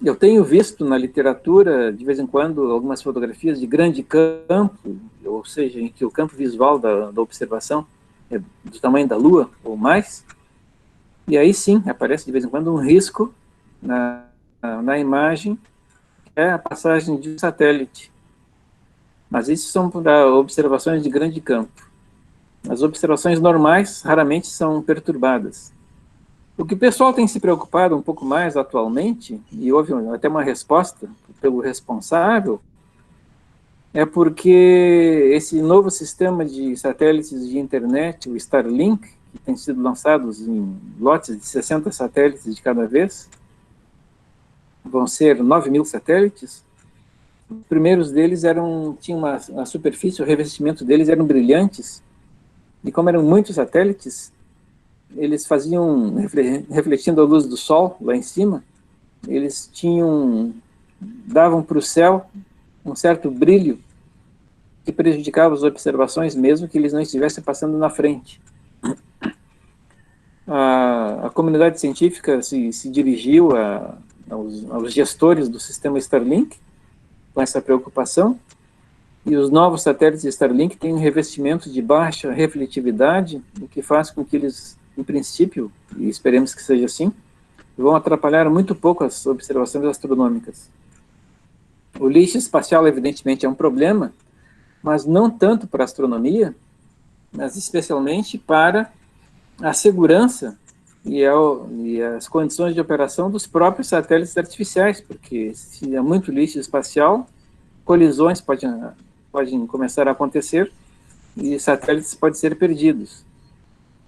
Eu tenho visto na literatura, de vez em quando, algumas fotografias de grande campo, ou seja, em que o campo visual da observação é do tamanho da Lua ou mais, e aí sim, aparece de vez em quando um risco na imagem, que é a passagem de um satélite. Mas isso são para observações de grande campo. As observações normais raramente são perturbadas. O que o pessoal tem se preocupado um pouco mais atualmente, e houve até uma resposta pelo responsável, é porque esse novo sistema de satélites de internet, o Starlink, que tem sido lançados em lotes de 60 satélites de cada vez, vão ser 9.000 satélites. Os primeiros deles tinham a superfície, o revestimento deles eram brilhantes, e como eram muitos satélites, eles faziam, refletindo a luz do sol lá em cima, eles davam para o céu um certo brilho que prejudicava as observações, mesmo que eles não estivessem passando na frente. A comunidade científica se dirigiu aos gestores do sistema Starlink com essa preocupação, e os novos satélites Starlink têm um revestimento de baixa refletividade, o que faz com que eles, em princípio, e esperemos que seja assim, vão atrapalhar muito pouco as observações astronômicas. O lixo espacial, evidentemente, é um problema, mas não tanto para a astronomia, mas especialmente para a segurança e as condições de operação dos próprios satélites artificiais, porque se há muito lixo espacial, colisões podem começar a acontecer e satélites podem ser perdidos.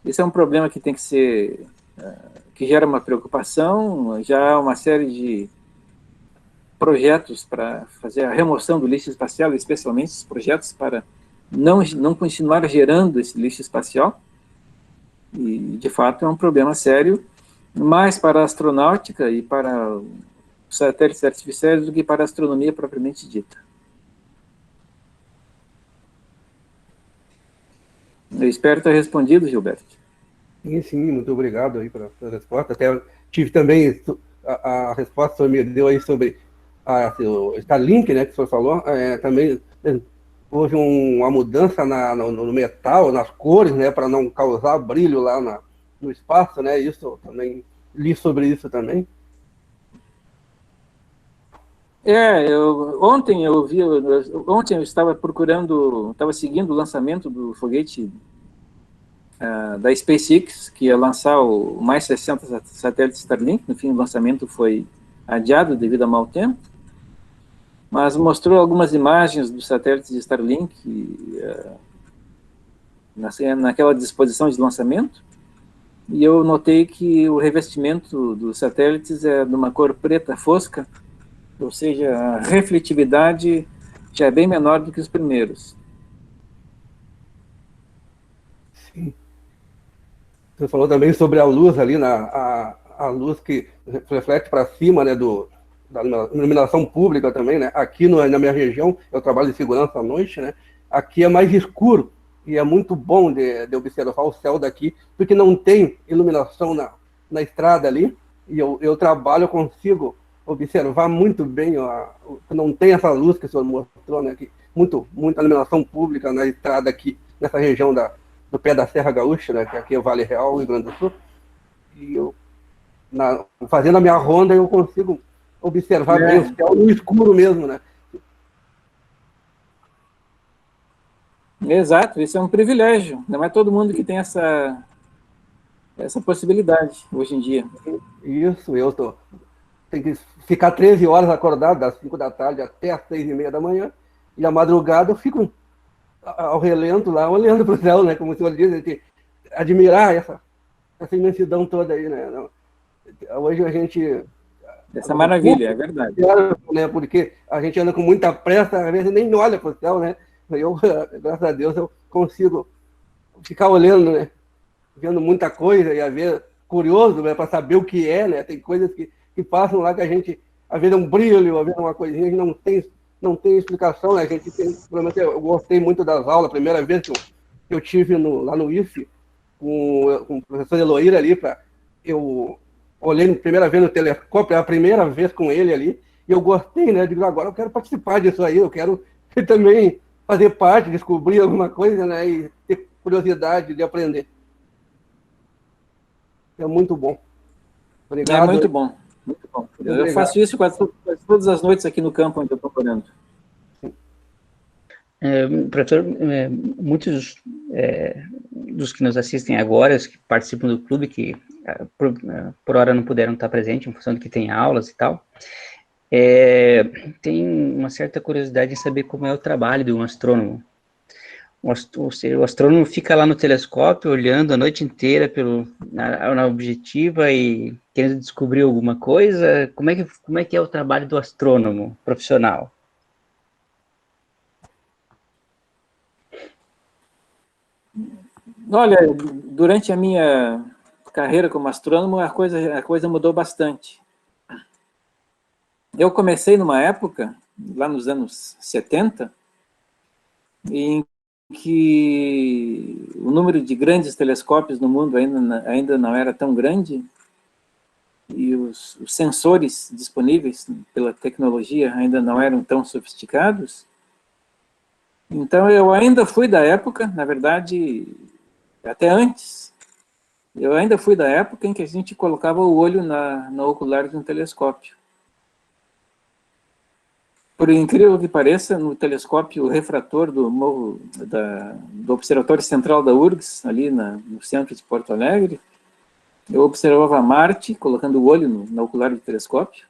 Esse é um problema que tem que ser, que gera uma preocupação. Já há uma série de projetos para fazer a remoção do lixo espacial, especialmente os projetos para não continuar gerando esse lixo espacial. E, de fato, é um problema sério, mais para a astronáutica e para os satélites artificiais do que para a astronomia propriamente dita. Eu espero ter respondido, Gilberto. Sim, muito obrigado aí pela resposta. Até tive também a resposta que o senhor me deu aí sobre o Starlink, né, que o senhor falou. Também houve uma mudança no metal, nas cores, né, para não causar brilho lá no espaço, né? Isso também li sobre isso também. Ontem eu estava estava seguindo o lançamento do foguete da SpaceX, que ia lançar o mais 60 satélites Starlink. No fim, o lançamento foi adiado devido a mau tempo, mas mostrou algumas imagens dos satélites de Starlink naquela disposição de lançamento, e eu notei que o revestimento dos satélites é de uma cor preta fosca, ou seja, a refletividade já é bem menor do que os primeiros. Sim. Você falou também sobre a luz ali, a luz que reflete para cima, né, da iluminação pública também, né? Aqui na minha região, eu trabalho de segurança à noite, né? Aqui é mais escuro e é muito bom de observar o céu daqui, porque não tem iluminação na estrada ali, e eu trabalho, eu consigo observar muito bem, não tem essa luz que o senhor mostrou, né? Que muita iluminação pública na estrada aqui, nessa região do pé da Serra Gaúcha, né? Que aqui é o Vale Real, Rio Grande do Sul, e eu, fazendo a minha ronda, eu consigo observar bem o céu no escuro mesmo, né? Exato, isso é um privilégio. Não é todo mundo que tem essa possibilidade hoje em dia. Isso, tenho que ficar 13 horas acordado, das 5 da tarde até as 6:30 da manhã, e à madrugada eu fico ao relento lá, olhando para o céu, né? Como o senhor diz, admirar essa imensidão toda aí, né? Hoje a gente... Essa maravilha, é verdade. Né, porque a gente anda com muita pressa, às vezes nem olha para o céu, né? Eu, graças a Deus, eu consigo ficar olhando, né? Vendo muita coisa e às vezes curioso, né? Para saber o que é, né? Tem coisas que passam lá que a gente, às vezes é um brilho, às vezes é uma coisinha que não tem explicação, né? A gente tem, pelo menos eu gostei muito das aulas, a primeira vez que eu tive lá no IFE, com o professor Eloíra ali, eu olhei a primeira vez no telescópio, é a primeira vez com ele ali, e eu gostei, né? Eu digo, agora eu quero participar disso aí, eu quero também fazer parte, descobrir alguma coisa, né? E ter curiosidade de aprender. É muito bom. Obrigado. É muito bom. Muito bom. Eu faço isso quase todas as noites aqui no campo onde eu estou morando. Professor, muitos dos que nos assistem agora, os que participam do clube, que por hora não puderam estar presentes, em função de que tem aulas e tal, tem uma certa curiosidade em saber como é o trabalho de um astrônomo. O astrônomo fica lá no telescópio, olhando a noite inteira na objetiva e querendo descobrir alguma coisa. Como é que é o trabalho do astrônomo profissional? Olha, durante a minha carreira como astrônomo, a coisa mudou bastante. Eu comecei numa época, lá nos anos 70, em que o número de grandes telescópios no mundo ainda não era tão grande, e os sensores disponíveis pela tecnologia ainda não eram tão sofisticados. Então, eu ainda fui da época, na verdade, até antes, eu ainda fui da época em que a gente colocava o olho na ocular de um telescópio. Por incrível que pareça, no telescópio refrator do Observatório Central da URGS, ali no centro de Porto Alegre, eu observava Marte, colocando o olho na ocular do telescópio,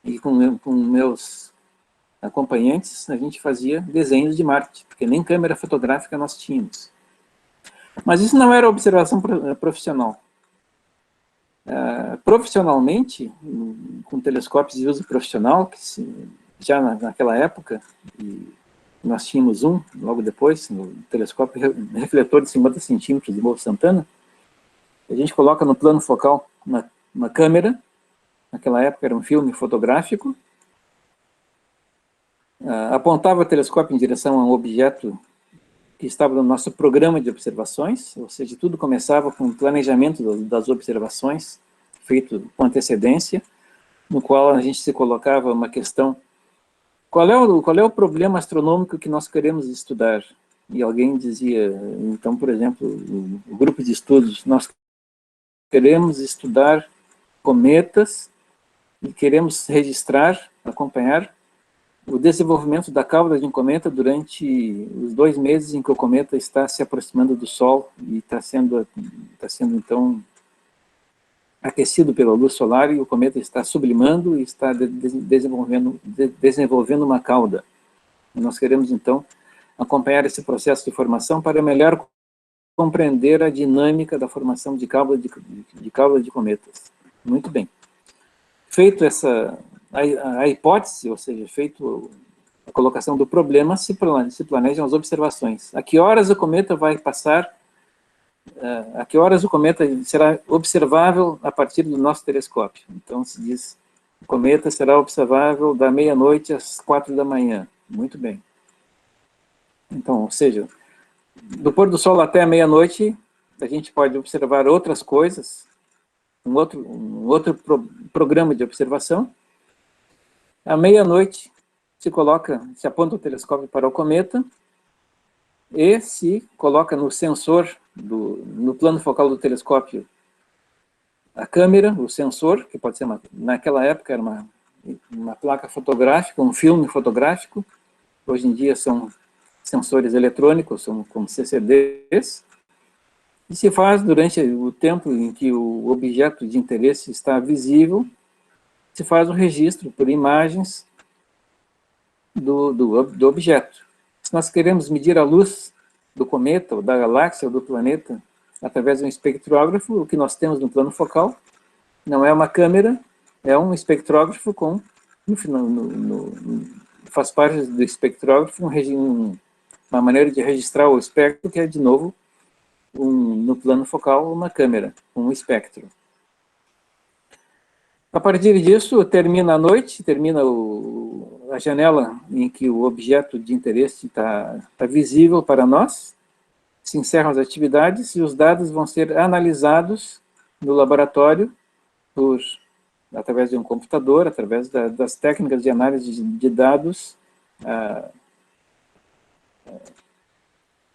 e com meus acompanhantes, a gente fazia desenhos de Marte, porque nem câmera fotográfica nós tínhamos. Mas isso não era observação profissional. Profissionalmente, com telescópios de uso profissional, já naquela época, e nós tínhamos logo depois, no telescópio refletor de 50 centímetros de Morro Santana, a gente coloca no plano focal uma câmera, naquela época era um filme fotográfico, apontava o telescópio em direção a um objeto que estava no nosso programa de observações, ou seja, tudo começava com o planejamento das observações, feito com antecedência, no qual a gente se colocava uma questão: qual é o problema astronômico que nós queremos estudar? E alguém dizia, então, por exemplo, o grupo de estudos, nós queremos estudar cometas e queremos registrar, acompanhar o desenvolvimento da cauda de um cometa durante os 2 meses em que o cometa está se aproximando do Sol e está sendo então, aquecido pela luz solar, e o cometa está sublimando e está desenvolvendo uma cauda. E nós queremos, então, acompanhar esse processo de formação para melhor compreender a dinâmica da formação de cauda de cometas. Muito bem. Feito a hipótese, ou seja, feito a colocação do problema, se planejam as observações. A que horas o cometa vai passar, a que horas o cometa será observável a partir do nosso telescópio. Então, se diz, o cometa será observável da meia-noite às 4 da manhã. Muito bem. Então, ou seja, do pôr do sol até a meia-noite, a gente pode observar outras coisas, um outro programa de observação. À meia-noite, se aponta o telescópio para o cometa e se coloca no sensor, no plano focal do telescópio, a câmera, o sensor, que pode ser, naquela época era uma placa fotográfica, um filme fotográfico. Hoje em dia são sensores eletrônicos, são como CCDs, e se faz durante o tempo em que o objeto de interesse está visível, se faz o registro por imagens do objeto. Se nós queremos medir a luz do cometa, ou da galáxia, ou do planeta, através de um espectrógrafo. O que nós temos no plano focal não é uma câmera, é um espectrógrafo com, faz parte do espectrógrafo uma maneira de registrar o espectro, que é, de novo, no plano focal, uma câmera, um espectro. A partir disso, termina a noite, termina a janela em que o objeto de interesse está visível para nós, se encerram as atividades e os dados vão ser analisados no laboratório através de um computador, através das técnicas de análise de dados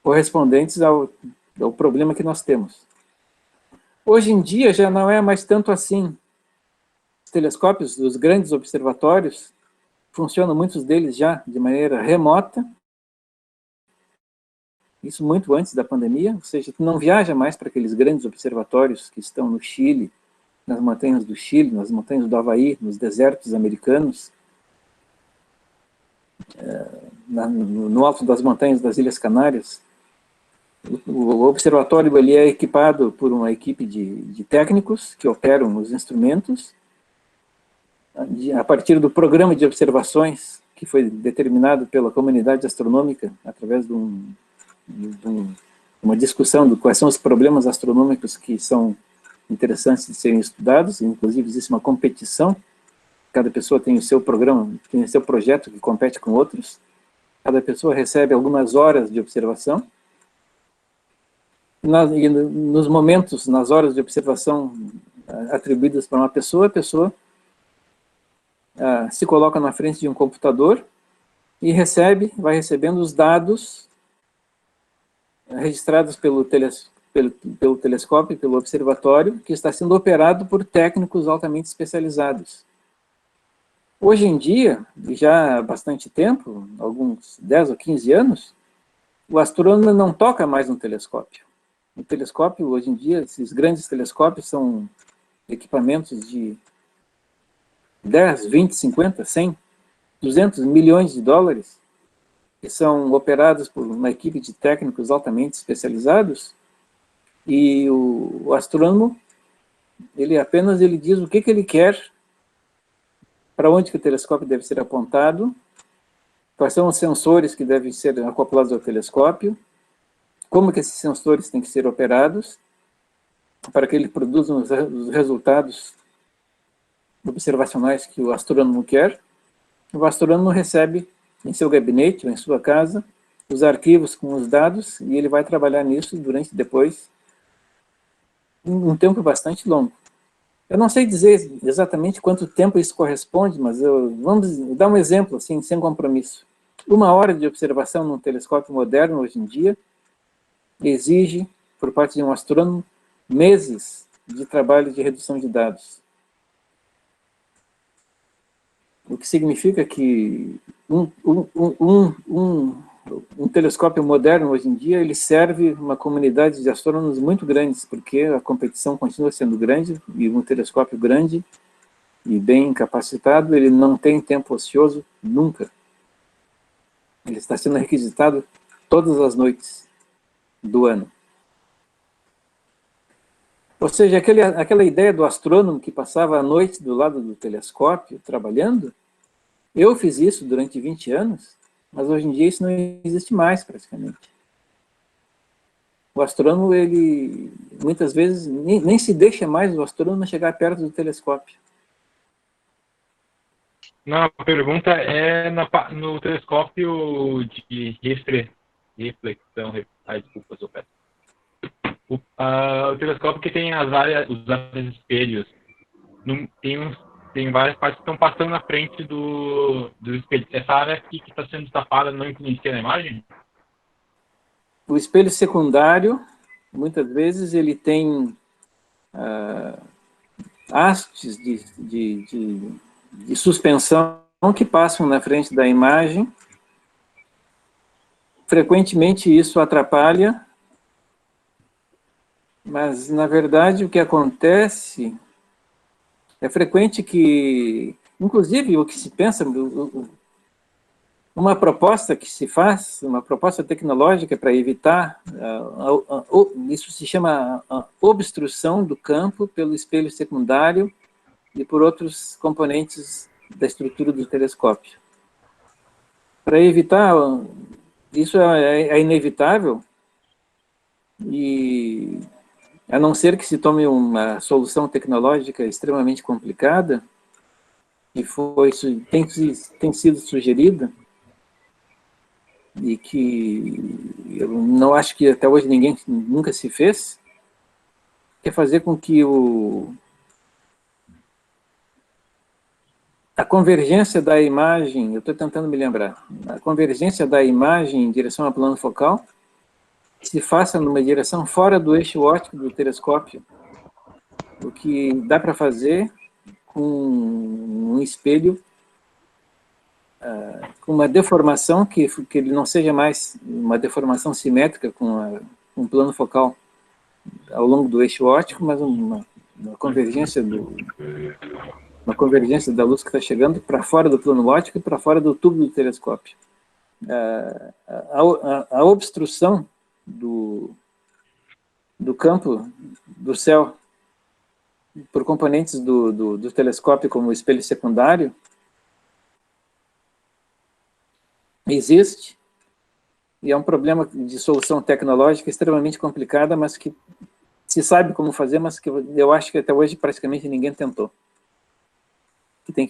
correspondentes ao problema que nós temos. Hoje em dia já não é mais tanto assim. Os telescópios dos grandes observatórios funcionam, muitos deles já de maneira remota, isso muito antes da pandemia, ou seja, tu não viaja mais para aqueles grandes observatórios que estão no Chile, nas montanhas do Chile, nas montanhas do Havaí, nos desertos americanos, no alto das montanhas das Ilhas Canárias. O observatório ele é equipado por uma equipe de técnicos que operam os instrumentos, a partir do programa de observações que foi determinado pela comunidade astronômica, através de uma discussão de quais são os problemas astronômicos que são interessantes de serem estudados. Inclusive existe uma competição, cada pessoa tem o seu programa, tem o seu projeto que compete com outros, cada pessoa recebe algumas horas de observação, e nos momentos, nas horas de observação atribuídas para uma pessoa, a pessoa se coloca na frente de um computador e vai recebendo os dados registrados pelo telescópio, pelo observatório, que está sendo operado por técnicos altamente especializados. Hoje em dia, e já há bastante tempo, alguns 10 ou 15 anos, o astrônomo não toca mais no telescópio. O telescópio, hoje em dia, esses grandes telescópios são equipamentos de 10, 20, 50, 100, 200 milhões de dólares, que são operados por uma equipe de técnicos altamente especializados, e o astrônomo, ele diz o que ele quer, para onde que o telescópio deve ser apontado, quais são os sensores que devem ser acoplados ao telescópio, como que esses sensores têm que ser operados, para que ele produza os resultados observacionais que o astrônomo quer. O astrônomo recebe em seu gabinete ou em sua casa os arquivos com os dados, e ele vai trabalhar nisso depois um tempo bastante longo. Eu não sei dizer exatamente quanto tempo isso corresponde, mas vamos dar um exemplo, assim, sem compromisso. 1 hora de observação num telescópio moderno, hoje em dia, exige, por parte de um astrônomo, meses de trabalho de redução de dados. O que significa que um telescópio moderno, hoje em dia, ele serve uma comunidade de astrônomos muito grandes, porque a competição continua sendo grande, e um telescópio grande e bem capacitado, ele não tem tempo ocioso nunca. Ele está sendo requisitado todas as noites do ano. Ou seja, aquela ideia do astrônomo que passava a noite do lado do telescópio, trabalhando, eu fiz isso durante 20 anos, mas hoje em dia isso não existe mais, praticamente. O astrônomo, ele, muitas vezes, nem se deixa mais o astrônomo chegar perto do telescópio. Não, a pergunta é no telescópio de reflexão. Desculpa, eu peço. O telescópio que tem os vários espelhos, tem várias partes que estão passando na frente do espelho. Essa área aqui que está sendo tapada não influencia na imagem? O espelho secundário, muitas vezes, ele tem hastes de suspensão que passam na frente da imagem. Frequentemente isso atrapalha, mas, na verdade, o que acontece é frequente que, inclusive, o que se pensa, Uma proposta que se faz, uma proposta tecnológica para evitar, isso se chama a obstrução do campo pelo espelho secundário e por outros componentes da estrutura do telescópio. Para evitar, isso é inevitável, e a não ser que se tome uma solução tecnológica extremamente complicada, que tem sido sugerida, e que eu não acho que até hoje ninguém nunca se fez, que é fazer com que a convergência da imagem, eu estou tentando me lembrar, a convergência da imagem em direção ao plano focal se faça numa direção fora do eixo óptico do telescópio, o que dá para fazer com um espelho com uma deformação que ele não seja mais uma deformação simétrica com um plano focal ao longo do eixo óptico, mas uma convergência da luz que está chegando para fora do plano óptico e para fora do tubo do telescópio. A obstrução do campo do céu por componentes do telescópio, como o espelho secundário, existe, e é um problema de solução tecnológica extremamente complicada, mas que se sabe como fazer, mas que eu acho que até hoje praticamente ninguém tentou. Tu tem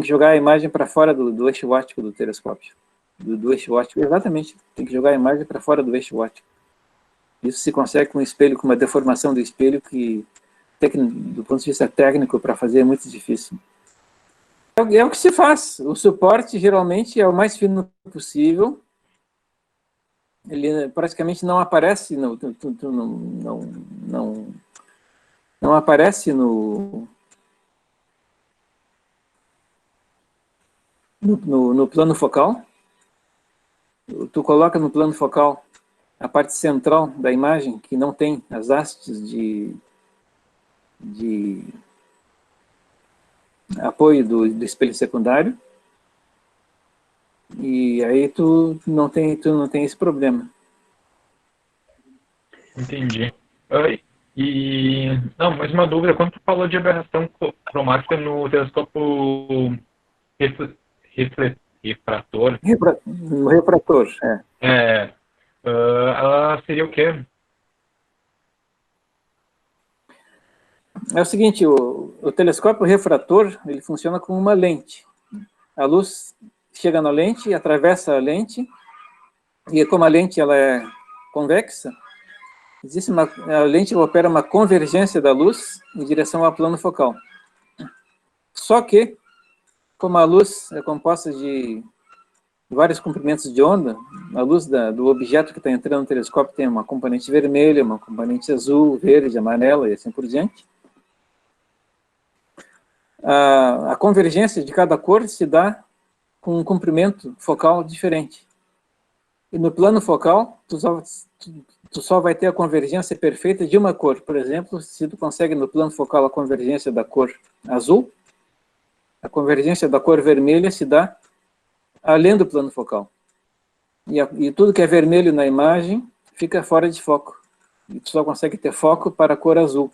que jogar a imagem para fora do eixo óptico do telescópio. Do eixo óptico, exatamente. Tem que jogar a imagem para fora do eixo óptico. Isso se consegue com um espelho, com uma deformação do espelho que, do ponto de vista técnico, para fazer é muito difícil. É o que se faz. O suporte, geralmente, é o mais fino possível. Ele praticamente não aparece, não aparece no plano focal. Tu coloca no plano focal a parte central da imagem, que não tem as hastes de apoio do espelho secundário, e aí tu não tem esse problema. Entendi. Não, mais uma dúvida, quando tu falou de aberração cromática no telescópio refrator... No refrator, ela seria o quê? É o seguinte, o telescópio refrator, ele funciona como uma lente. A luz chega na lente, atravessa a lente, e como a lente ela é convexa, a lente opera uma convergência da luz em direção ao plano focal. Só que, como a luz é composta de vários comprimentos de onda, a luz do objeto que está entrando no telescópio tem uma componente vermelha, uma componente azul, verde, amarela e assim por diante. A convergência de cada cor se dá com um comprimento focal diferente. E no plano focal, tu só vai ter a convergência perfeita de uma cor. Por exemplo, se tu consegue no plano focal a convergência da cor azul, a convergência da cor vermelha se dá além do plano focal. E tudo que é vermelho na imagem fica fora de foco. E tu só consegue ter foco para a cor azul.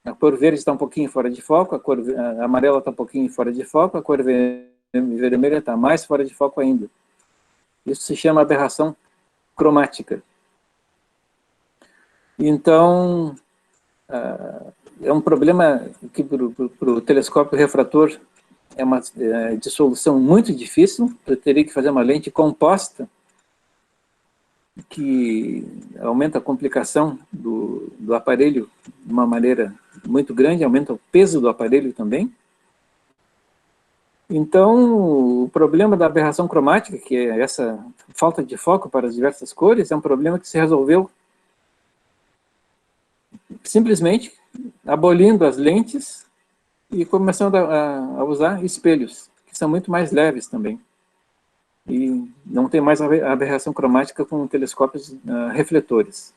A cor verde está um pouquinho fora de foco, a amarela está um pouquinho fora de foco, a cor vermelha está mais fora de foco ainda. Isso se chama aberração cromática. Então, é um problema que para o telescópio refrator é uma de solução muito difícil. Eu teria que fazer uma lente composta, que aumenta a complicação do aparelho de uma maneira muito grande, aumenta o peso do aparelho também. Então, o problema da aberração cromática, que é essa falta de foco para as diversas cores, é um problema que se resolveu simplesmente abolindo as lentes e começando a usar espelhos, que são muito mais leves também. E não tem mais aberração cromática com telescópios refletores.